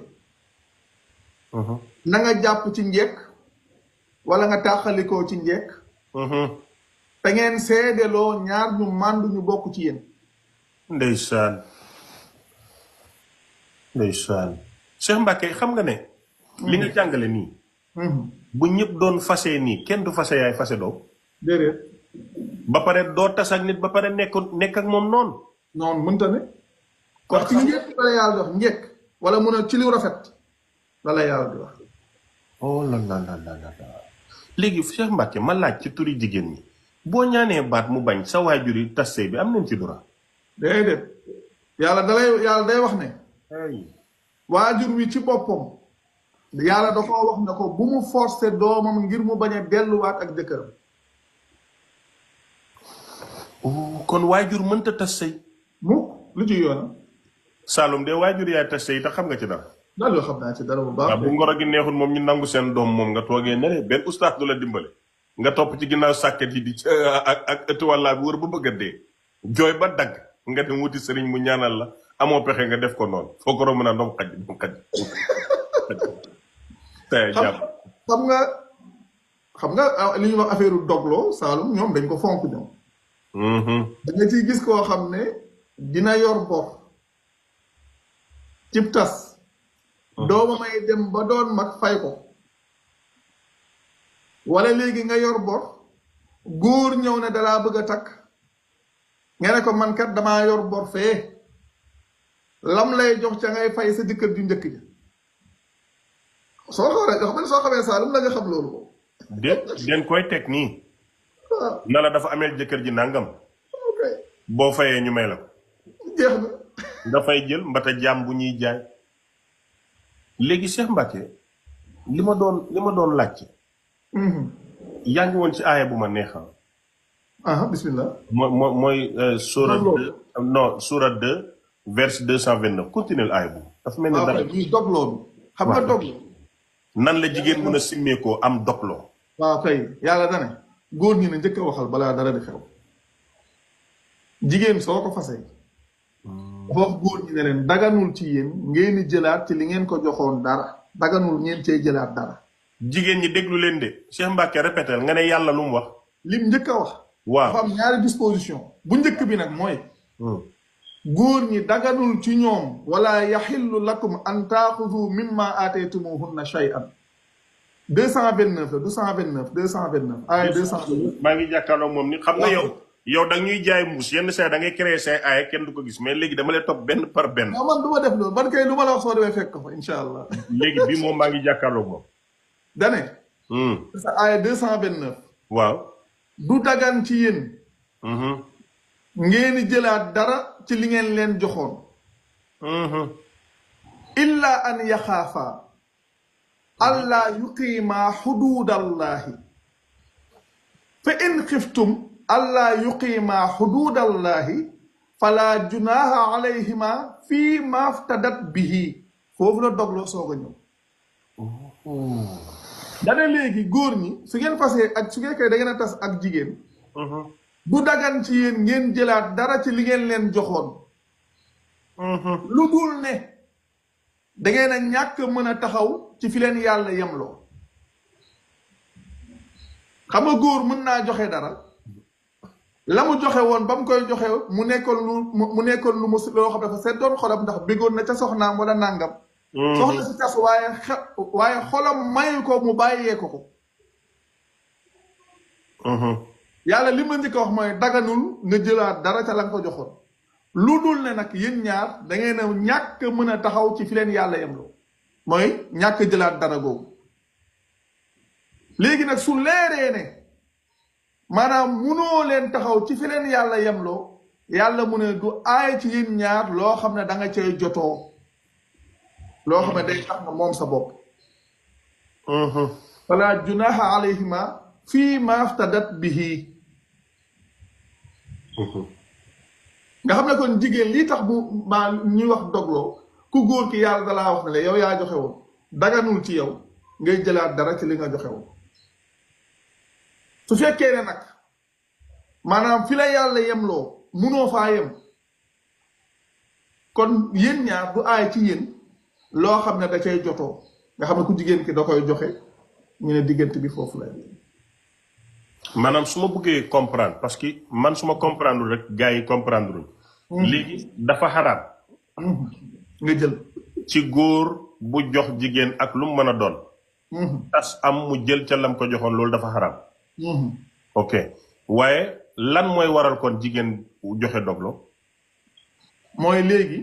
na nga jàpp ci njekk wala nga tàqalikoo ci njekk. te ngeen seedeloo ñaar ñu màndu ñu bokk ci yéen. ndeysaan ndeysaan Cheikh Mbacke xam nga ne. li nga jàngale nii. bu ñëpp doon fase nii kenn du fase yaay fase doo. déedéet. ba pare doo tas ak nit ba pare nekk ak moom noonu. noonu mënta ne. kon ci njëkk la la yàlla di wax njëkk wala mun a ci lu rafet la la yàlla di wax. oh la léegi Cheikh Mbacke ma laaj ci turi jigéen ñi boo ñaanee baat mu bañ sa waajur yi tas sëy bi am nañ ci droit. déedéet yàlla day wax ne. waajur wi ci boppam. yàlla da koo wax ne ko bu mu forcer doomam ngir mu bañ a delluwaat ak jëkkëram. kon waajur mënta tas sëy. lu ci yoonam. Saalum de waajur yaay tas sëy te xam nga ci dara. daal yoo xam naa ci dara bu baax. waaw bu ngoro gi neexul moom ñu nangu seen doom moom nga toogee ne benn ustaas du la dimbale nga topp ci ginnaaw sàkket yi di ak ëtt wàllaa bi wër ba bëgg a dee jooy ba dagg nga dem wuti sëriñ mu ñaanal la amoo pexe nga def ko noonu foo ko romb naa doom xaj tey jàpp xam nga li ñuy wax affaire dogloo Saalum ñoom dañ ko fonk ñoom. da nga ciy gis koo xam ne dina yor bor cib tas. dooma may dem ba doon mag fay ko. wala léegi nga yor bor góor ñëw ne dalaa bëgg a takk nga ne ko man kat damaa yor bor fee lam lay jox ca ngay fay sa jëkkër ju njëkk ja soo xamee Saalum la nga xam loolu ko den koy teg nii na la dafa ameel jëkkër ji nangam boo fayee ñu may la ko jeex na dafay jël mbata jaam bu ñuy jaay léegi Cheikh Mbacke li ma doon laajte yaa ngi woon ci aaya bu ma neexam bismillah mooy surat 2 non surat 2 verse 229 continuel aaya bu dafa mel ni dara ñuy dogloo bi xam nga dogloo nan la jigéen mën a simmeekoo am dogloo waaw kay yàlla dane góor ñi ne njëkk a waxal balaa dara di xew jigéen soo ko fasee wax góor ñi ne leen daganul ci yéen ngeen di jëlaat ci li ngeen ko joxoon dara daganul ngeen cee jëlaat dara jigéen ñi déglu leen de Cheikh Mbacke répétel nga ne yàlla lu mu wax lim njëkk a wax waaw dafa am ñaari disposition bu njëkk bi nag mooy góor ñi daganul ci ñoom wala yaxillu lakum an taaxudu mimma aataytumuhunna shay'an 229 la 229 ay 229 maa ngi jàkkaarloo moom ni xam nga yow da ñuy jaay muus yenn saa da ngay créer say aaya kenn du ko gis mais léegi dama lay topp benn par benn non man du ma def loolu ban kay lu ma la wax soo demee fekk ko fa insha allah léegi bii moom maa ngi jàkkaarloo moom dane sa aaya 229 waaw du dagan ci yéen ngeen jëlaat dara ci li ngeen leen joxoon illa an yaxaafa allaa yuqiima xuduudallahi fa in xiftum allaa yuqiima xuduudallahi fala junaaha alayhima fii maftadat bihi foofu la dogloo soog a ñëw dana léegi góor ñi su ngeen fasee ak su ngeen koy da ngeen a tas ak jigéen du dagan ci yéen ngeen jëlaat dara ci li ngeen leen joxoon lu dul ne da ngeen a ñàkk mën a taxaw ci fi leen yàlla yemloo xam nga góor mën naa joxe dara la mu joxe woon ba mu koy joxe mu nekkoon lu mu loo xam dafa seddoon xolam ndax béggoon na ca soxnaam wala nàngam soxna si tas waaye xolam mayu ko mu bàyyee ko ko yàlla li ma njëkk a wax mooy daganul nga jëlaat dara ca la nga ko joxoon lu dul ne nag yéen ñaar da ngeen a ñàkk mën a taxaw ci fi leen yàlla yemloo mooy ñàkk jëlaat dara googu léegi nag su leeree ne maanaam munoo leen taxaw ci fi leen yàlla yemloo yàlla mu ne du aay ci yéen ñaar loo xam ne da nga cay jotoo loo xam ne day tax nga moom sa bopp fala junaha alayhima fii maftadat bihi nga xam ne kon jigéen lii tax bu maa ñuy wax dogloo ku góor ki yàlla dalaa wax ne la yow yaa joxe woon daganul ci yow ngay jëlaat dara ci li nga joxe woon su fekkee ne nag maanaam fi la yàlla yemloo munoo faa yem kon yéen ñaar du aay ci yéen loo xam ne da cay jotoo nga xam ne ku jigéen ki da koy joxe ñu ne diggante bi foofu la maanaam su ma bëggee comprendre parce que man su ma comprendre rek gars yi comprendre léegi dafa xaraam nga jël ci góor bu jox jigéen ak lu mu mën a doon tas am mu jël ca lam ko joxoon loolu dafa xaraam ok waaye lan mooy waral kon jigéen joxe doglo mooy léegi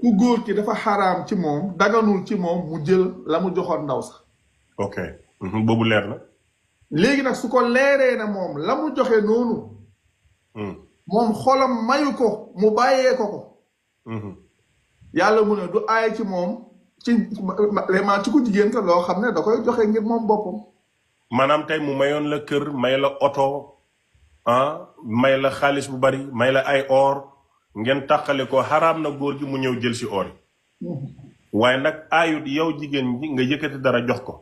ku góor ki dafa xaraam ci moom daganul ci moom mu jël la mu joxoon ndaw sax ok boobu leer na léegi nag su ko leeree ne moom la mu joxe noonu moom xolam mayu ko mu bàyyee ko yàlla mu ne du aay ci moom ci vraiment ci ku jigéen ka loo xam ne da koy joxe ngir moom boppam maanaam tey mu mayoon la kër may la oto may la xaalis bu bari may la ay or ngeen tàqale ko xaraam na góor gi mu ñëw jël si or yi waaye nag aayut yow jigéen ji nga yëkkati dara jox ko.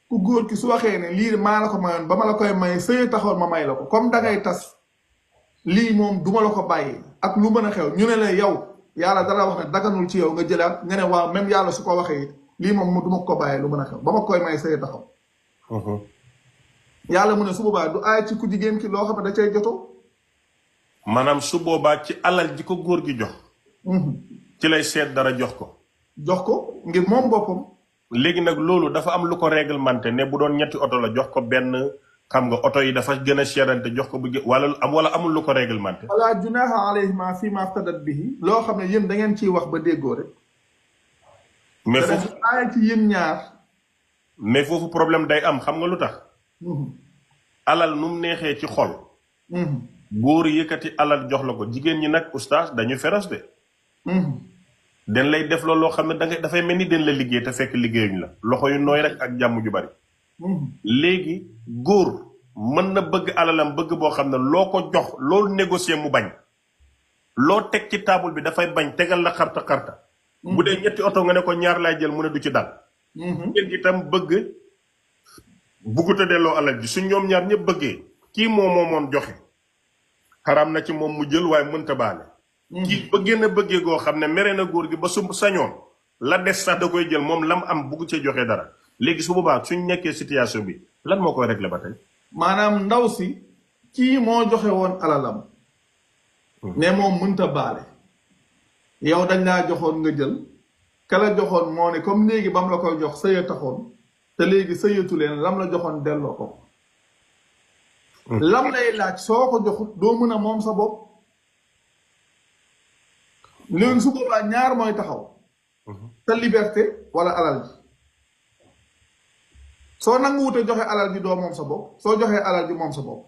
ku góor ki su waxee ne lii maa la ko mayoon ba ma la koy may sëy taxoon ma may la ko comme dangay tas lii moom duma la ko bàyyi ak lu mën a xew ñu ne la yow yàlla dara wax ne daganul ci yow nga jëlaat nga ne waaw même yàlla su ko waxee it lii moom mu duma ko bàyyi lu mën a xew ba ma koy may sëy taxaw. yàlla mu ne su boobaa du aay ci ku jigéen ki loo xam ne da cay jotoo. maanaam su boobaa ci alal ji ko góor gi jox. ci lay seet dara jox ko. jox ko ngir moom boppam. léegi nag loolu dafa am lu ko réglementé ne bu doon ñetti oto la jox ko benn xam nga oto yi dafa gën a cherante jox ko bu wala amul lu ko réglementé. wala junaha alayhima fi ma aftadat bihi loo xam ne yéen da ngeen ciy wax ba déggoo rek. mais foofu aaya ci yéen ñaar. mais foofu problème day am xam nga lu tax. alal nu mu neexee ci xol. góor yëkkati alal jox la ko jigéen ñi nag oustaz dañu féroce de. den lay def loolu loo xam ne dafay mel ni den la liggéey te fekk liggéeyuñ la loxo yu nooy rek ak jàmm ju bari. léegi góor mën na bëgg alalam bëgg boo xam ne loo ko jox loolu négocier mu bañ. loo teg ci table bi dafay bañ tegal la xarta xarta. bu dee ñetti oto nga ne ko ñaar laay jël mu ne du ci dal. jigéen gi tam bëgg bugguta delloo alal ji su ñoom ñaar ñëpp bëggee kii moomoon joxe xaraam na ci moom mu jël waaye mënta baale. kii bëggee na bëggee goo xam ne mere na góor gi ba su sañoon la des sax da koy jël moom lam am bugg cee joxe dara léegi su boobaa suñ nekkee situation bi lan moo koy réglé ba tey. maanaam ndaw si kii moo joxe woon alalam. ne moom mënta baale. yow dañ laa joxoon nga jël kala joxoon moo ne comme léegi ba mu la koy jox sëya taxoon te léegi sëyatu leen lam la joxoon delloo ko. lam lay laaj soo ko joxut doo mën a moom sa bopp. léegi su boobaa ñaar mooy taxaw. sa liberté wala alal ji. soo nanguwute joxe alal ji doo moom sa bopp soo joxee alal ji moom sa bopp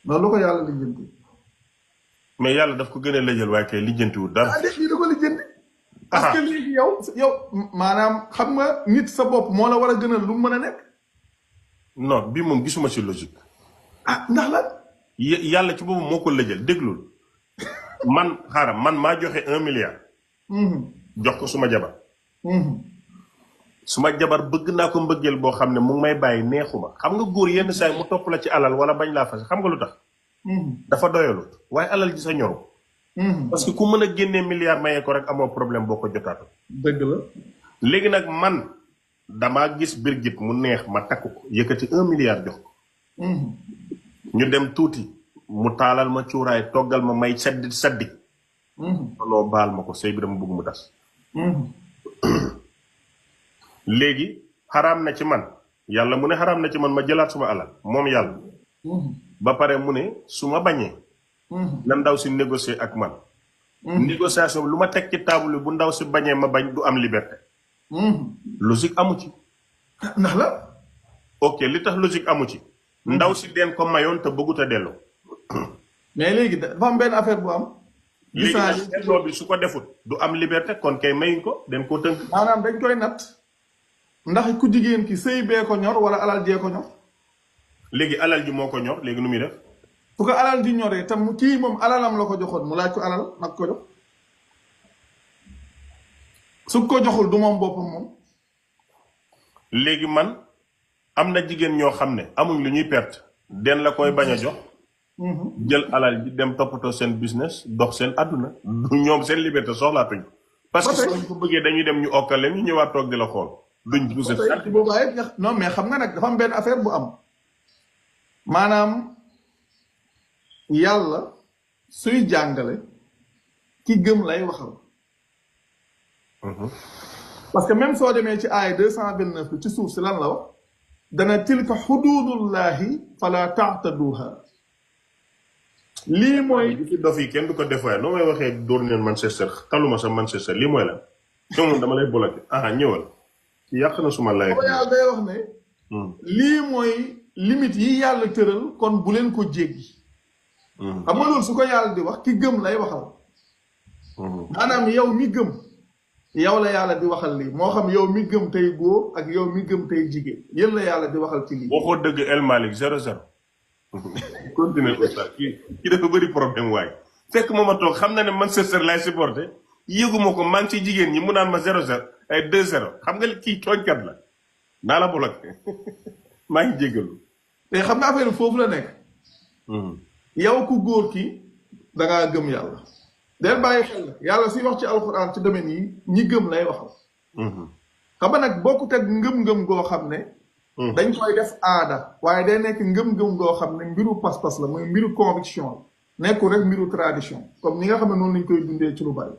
loolu lu ko yàlla lijjanti. mais yàlla daf ko gën a lëjal waaye kay lijjantiwul dara. ah lii da ko lijjanti. parce que léegi yow maanaam xam nga nit sa bopp moo la war a gënal lu mu mën a nekk. non bii moom gisuma ci logique. ah ndax la. yàlla ci boobu moo ko lëjal déglul man xaaral man maa joxe 1 milliard. jox ko suma jabar. suma jabar bëgg naa ko mbëggeel boo xam ne mu ngi may bàyyi neexuma xam nga góor yenn saa yi mu topp la ci alal wala bañ laa fas xam nga lu tax. dafa doyalut waaye alal ji sa ñoru. parce que ku mën a génnee milliard mayee ko rek amoo problème boo ko jotaatu. dëgg la. léegi nag man damaa gis Birgit mu neex ma takk ko yëkkati 1 milliard jox ko. ñu dem tuuti mu taalal ma cuuraay toggal ma may saddi. loo baal ma ko sëy bi dama bëgg mu tas. léegi xaraam na ci man yàlla mu ne xaraam na ci man ma jëlaat suma alal moom yàlla. ba pare mu ne su ma bañee. na ndaw si négocier ak man. négociation lu ma teg ci table bu ndaw si bañee ma bañ du am liberté. logique amu ci. ndax la. ok li tax logique amu ci. ndaw si den ko mayoon te bëggut a delloo. mais léegi dafa am benn affaire bu am. léegi nag delloo bi su ko defut du am liberté kon kay mayuñ ko den koo tënk. maanaam dañ koy natt. ndax ku jigéen ki sëy bee ko ñor wala alal jee ko ñor. léegi alal ji moo ko ñor léegi nu muy def. su ko alal ji ñoree tam kii moom alalam la ko joxoon mu laaj ko alal nag ko jox. su ko joxul du moom boppam moom. léegi man am na jigéen ñoo xam ne amuñ lu ñuy perte den la koy bañ a jox. jël alal ji dem toppatoo seen business dox seen àdduna du ñoom seen liberté soxlaatuñ ko. parce que soo ko bëggee dañuy dem ñu okkal leen ñu ñëwaat toog di la xool. duñ poussé non mais xam nga nag dafa am benn affaire bu am. maanaam yàlla suy jàngale ki gëm lay waxal. parce que même soo demee ci aaya 229 bi ci suuf si lan la wax. dana tilka xuduudullahi fala taataduha. lii mooy. ci dof yi kenn du ko def waaye noo may waxee dóor neen Manchester taluma sa Manchester lii mooy la. ñoom dama lay bloqué ñëwal. yàq na suma lay. yàlla day wax ne. lii mooy limite yi yàlla tëral kon bu leen ko jéggi. xam nga loolu su ko yàlla di wax ki gëm lay waxal. maanaam yow mi gëm. yow la yàlla di waxal lii moo xam yow mi gëm tey góor ak yow mi gëm tey jigéen yéen la yàlla di waxal ci lii. waxoo dëgg El Malick 0-0. continué oustaz kii dafa bëri problème waaye. fekk ma toog xam na ne Manchester lay supporté yëguma ko maa ngi ci jigéen ñi mu naan ma 0-0 ay 2-0 xam nga kii tooñkat la naa la bloqué maa ngi jégalu. te xam nga affaire bi foofu la nekk. yow ku góor ki da ngaa gëm yàlla. del bàyyi xel la yàlla suy wax ci alxuraan ci domaine yi ñi gëm lay waxal. xam nga nag bokkut ak ngëm-ngëm goo xam ne. dañ koy def aada waaye day nekk ngëm-ngëm goo xam ne mbiru pas-pas la mooy mbiru conviction la nekkul rek mbiru tradition comme ni nga xam ne noonu lañ koy dundee ci lu bari.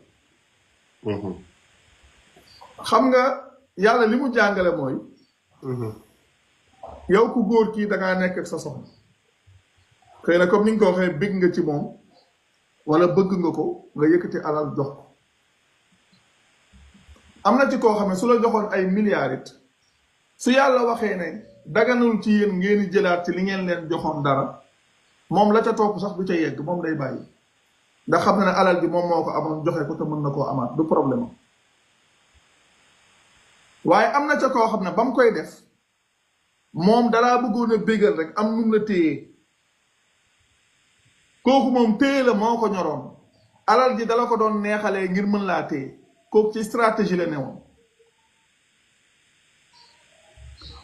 xam nga yàlla li mu jàngale mooy. yow ku góor kii da ngaa nekk ak sa soxna. xëy na comme ni nga ko waxee bëgg nga ci moom wala bëgg nga ko nga yëkkati alal jox ko. am na ci koo xam ne su la joxoon ay milliards it su yàlla waxee ne daganul ci yéen ngeen di jëlaat ci li ngeen leen joxoon dara moom la ca topp sax du ca yegg moom day bàyyi ndax xam na ne alal bi moom moo ko amoon joxe ko te mën na koo amaat du problème am waaye am na ca koo xam ne ba mu koy def moom dalaa bëggoon a bégal rek am nu mu la téye kooku moom téye la moo ko ñoroon alal ji dala ko doon neexalee ngir mën laa téye kooku ci stratégie la newoon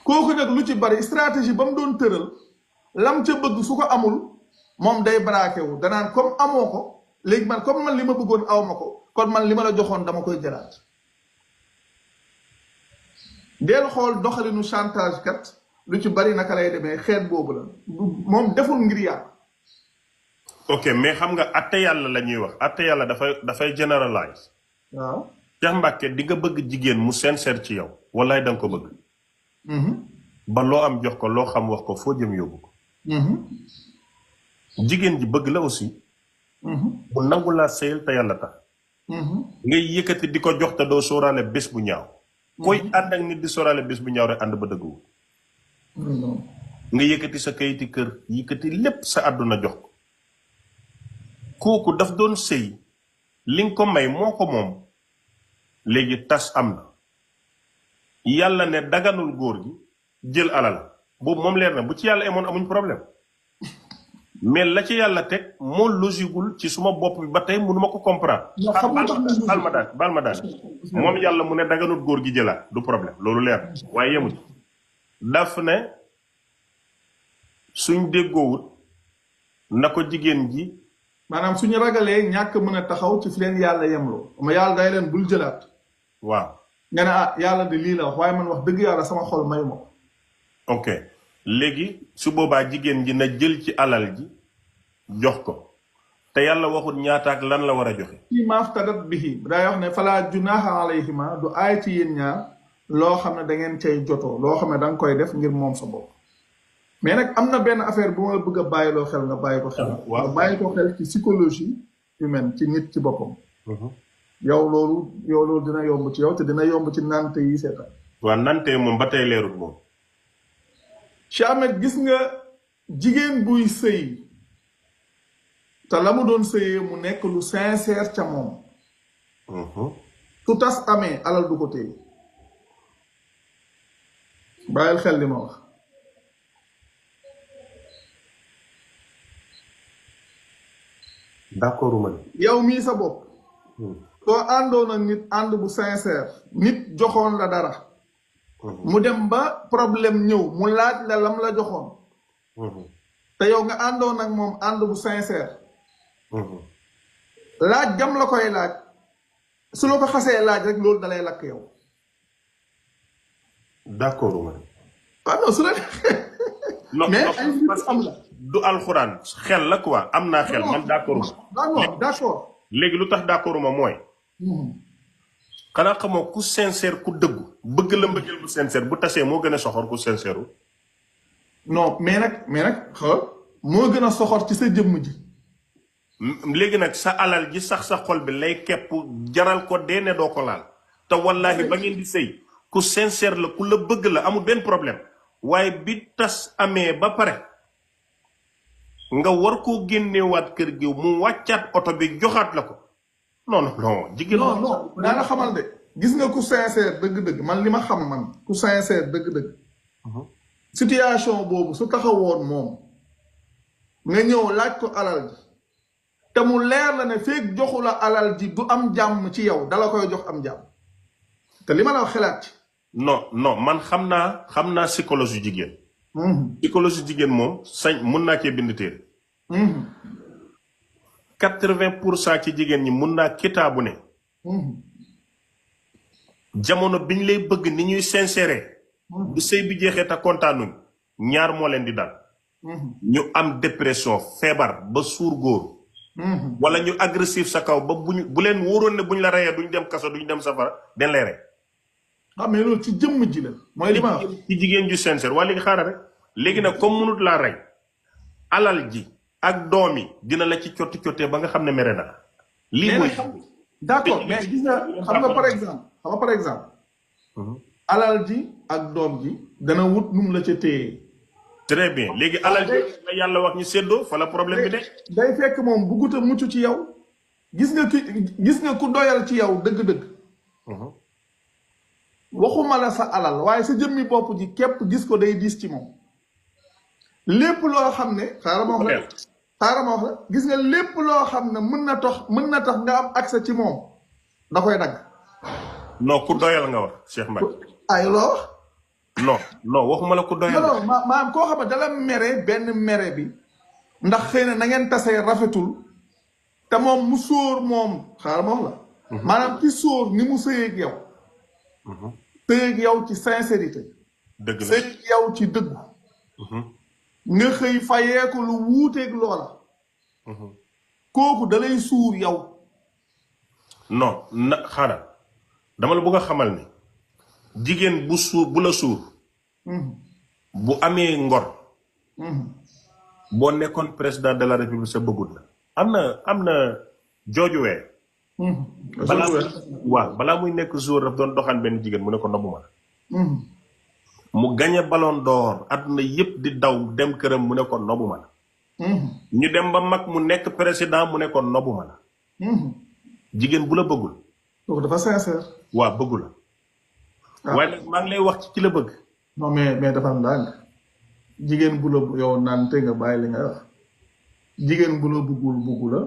kooku nag lu ci bari stratégie ba mu doon tëral lam ca bëgg su ko amul moom day braqué wu danaan comme amoo ko léegi man comme man li ma bëggoon aw ma ko kon man li ma la joxoon dama koy jëlaat del xool doxalinu chantage kat lu ci bari naka lay demee xeet boobu la moom deful ngir yàlla. ok mais xam nga atte yàlla la ñuy wax atte yàlla dafay généralise. waaw Cheikh Mbacke di nga bëgg jigéen mu sincère ci yow wallaay da nga ko bëgg. ba loo am jox ko loo xam wax ko foo jëm yóbbu ko. jigéen ji bëgg la aussi. bu nangu laa sëyal te yàlla tax. ngay yëkkati di ko jox te doo sóoraale bés bu ñaaw. koy ànd ak nit di sóoraale bés bu ñaaw rek ànd ba dëgguwul. nga yëkkati sa kayiti kër yëkkati lépp sa àdduna jox ko. kooku daf doon sëy li nga ko may moo ko moom. léegi tas am na. yàlla ne daganul góor gi jël alal boobu moom leer na bu ci yàlla emoon amuñ problème mais la ci yàlla teg moo logiqueul ci suma bopp bi ba tey mënuma ko comprendre. bal ma daan moom yàlla mu ne daganul góor gi jëlaat du problème loolu leer na waaye yemut daf ne suñ déggoowut na ko jigéen ji maanaam suñu ragalee ñàkk mën a taxaw ci fi leen yàlla yemloo ma yàlla day leen bul jëlaat waaw nga ne ah yàlla de lii la wax waaye man wax dëgg yàlla sama xol mayu ma ko. ok léegi su boobaa jigéen ji na jël ci alal ji jox ko te yàlla waxut ñaata ak lan la war a joxe. fii maftadat bihi day wax ne falaa junaaha alayhima du aay ci yéen ñaar loo xam ne da ngeen cay jotoo loo xam ne da nga koy def ngir moom sa bopp. mais nag am na benn affaire bu ma bëgg a bàyyiloo xel nga bàyyi ko xel. waaw nga bàyyi ko xel ci psychologie humaine ci nit ci boppam. yow loolu dina yomb ci yow te dina yomb ci nante yi seetaan. waaw nante moom ba tey leerut moom. Cheikh Ahmed gis nga jigéen buy sëy te la mu doon sëyee mu nekk lu sincère ca moom. su tas amee alal du ko téye. bàyyil xel li ma wax. d'accord ma yow mii sa bopp. soo àndoon ak nit ànd bu sincère nit joxoon la dara. mu dem ba problème ñëw mu laaj la lam la joxoon. te yow nga àndoon ak moom ànd bu sincère. laaj gam la koy laaj su la ko xasee laaj rek loolu dalay lakk yow. d'accord ma waaw non su la. non mais ay nit am la. du alxuraan xel la quoi am naa xel man d'accord non d'accord. léegi lu tax d'accord ma mooy. xanaa xamoo ku sincère ku dëggu bëgg la mbëggeel bu sincère bu tasee moo gën a soxor ku sincère wu. non mais nag xool moo gën a soxor ci sa jëmm ji. léegi nag sa alal ji sax sa xol bi lay kepp jaral ko dee ne doo ko laal te wallaahi ba ngeen di sëy ku sincère la ku la bëgg la amul benn problème waaye bi tas amee ba pare nga war koo génneewaat kër gi mu wàccaat oto bi joxaat la ko non jigéen non daa nga xamal de gis nga ku sincère dëgg-dëgg man li ma xam man ku sincère dëgg-dëgg situation boobu su taxawoon moom nga ñëw laaj ko alal ji te mu leer la ne feeg joxu la alal ji du am jàmm ci yow dala koy jox am jàmm te li ma la wax xalaat ci. non man xam naa psychologie jigéen. psychologie jigéen moom sañ mun naa cee bind téere. 80% ci jigéen ñi mun naa kitaabu ne. jamono biñ lay bëgg ni ñuy sincère. bu sëy bi jeexee te kontaanuñ ñaar moo leen di dal. ñu am dépression feebar ba suur góor. wala ñu agressif sa kaw ba bu leen wóoroon ne buñ la reyee duñ dem kaso duñ dem safara den lay rey. ah mais loolu ci jëmm ji la. mooy li ma wax ci jigéen ju sincère waa léegi xaaral rek léegi nag comme munut laa rey alal ji ak doom yi dina la ci cotti cottee ba nga xam ne mere na. lii mooy d'accord mais gis nga xam nga par exemple. alal ji ak doom ji dana wut num la ca téye. très bien léegi alal ji la yàlla wax ñu séddoo fa la problème bi de. day fekk moom buggut a mucc ci yow. gis nga ku doyal ci yow dëgg-dëgg. waxuma la sa alal waaye sa jëmmi bopp ji képp gis ko day diis ci moom. lépp loo xam ne. xaaral ma wax la gis nga lépp loo xam ne mën na tax nga am accès ci moom da koy dagg. non ku doyal nga wax Cheikh Mbaye. ay loo wax. non waxuma la ku doyal. non maanaam koo xam ne dala mere benn mere bi ndax xëy na ngeen tasee rafetul te moom mu sóor moom xaaral ma wax la. maanaam ci sóor ni mu sëyeeg yow. sëyeeg yow ci sincérité. dëgg la sëyeeg yow ci dëggu. nga xëy fayeeku lu wuuteeg loola. kooku dalay suur yow. non xaaral dama la bëgg a xamal ni jigéen bu la suur. bu amee ngor. boo nekkoon président de la république sa bëggul la. am na jooju weer. balaa muy nekk jour daf doon doxaan benn jigéen mu ne ko nobbu ma la. mu gañe ballon d'or àdduna yépp di daw dem këram mu ne ko nobbu ma la. ñu dem ba mag mu nekk président mu ne ko nobbu ma la. jigéen bu la bëggul. kooku dafa sincère. waa bëggu la. waaye nag maa ngi lay wax ci la bëgg. non mais dafa ndànk jigéen bu la yow naan te nga bàyyi li nga wax jigéen bu la bëggul la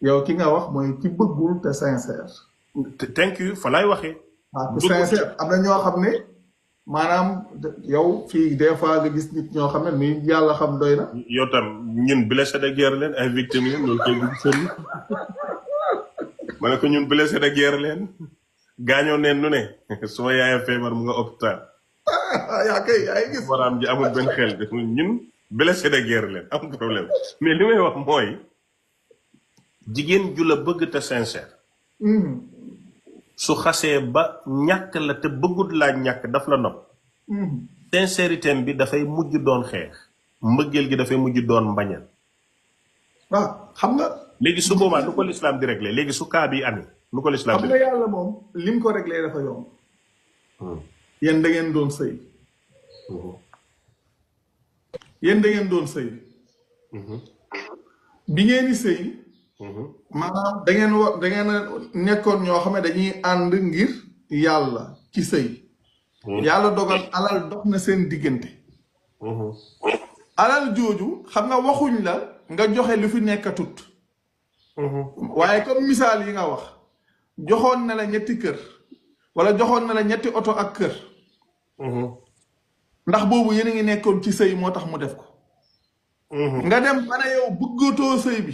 yow ki nga wax mooy ki bëggul te sincère. thank you fa laay waxee. waaw te sincère am na ñoo xam ne maanaam yow fii des fois nga gis nit ñoo xam ne ni yàlla xam doy na. yow tam ñun blessé de guerre leen ay victimes leen loolu koy dugg sëriñ ma ne ko ñun blessé de guerre leen gaañoo neen nu ne suma yaayam feebar mu nga hôpital. yaa ngi gis. waraam ji amul benn xel de ñun blessé de guerre leen amul problème mais li may wax mooy jigéen ju la bëgg te sincère. su xasee ba ñàkk la te bëggut laa ñàkk daf la nopp. sincérité bi dafay mujj doon xeex. mbëggeel gi dafay mujj doon mbañal. waaw xam nga. léegi su boobaa nu ko lislaam di réglé léegi su kaa bi amee nu ko lislaam di xam nga yàlla moom lim ko réglé dafa yomb. yéen da ngeen doon sëy. bi ngeen di sëy. maanaam da ngeen a nekkoon ñoo xam ne dañuy ànd ngir yàlla ci sëy. yàlla dogal alal dox na seen diggante. alal jooju xam nga waxuñ la nga joxe lu fi nekkatut. waaye comme misaal yi nga wax joxoon na la ñetti kër wala joxoon na la ñetti oto ak kër. ndax boobu yéen a ngi nekkoon ci sëy moo tax mu def ko. nga dem ba ne yow bëggatoo sëy bi.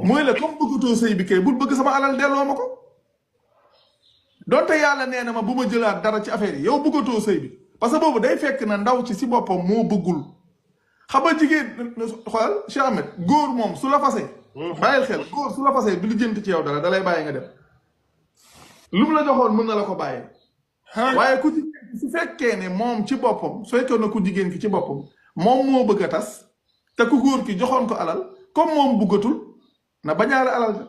mooy la comme bëggatoo sëy bi kay bul bëgg sama alal delloo ma ko. donte yàlla nee na ma bu ma jëlaat dara ci affaire yi yow bëggatoo sëy bi parce que boobu day fekk na ndaw ci si boppam moo bëggul. xam nga jigéen xoolal Cheikh Ahmed góor moom su la fasee. bàyyil xel góor su la fasee du lijjanti ci yow dara dalay bàyyi nga dem. lu mu la joxoon mën na la ko bàyyee. waaye ku jigéen su fekkee ne moom ci boppam su fekkee ne ku jigéen ki ci boppam moom moo bëgg a tas te ku góor ki joxoon ko alal comme moom bëggatul na bañaale alal ja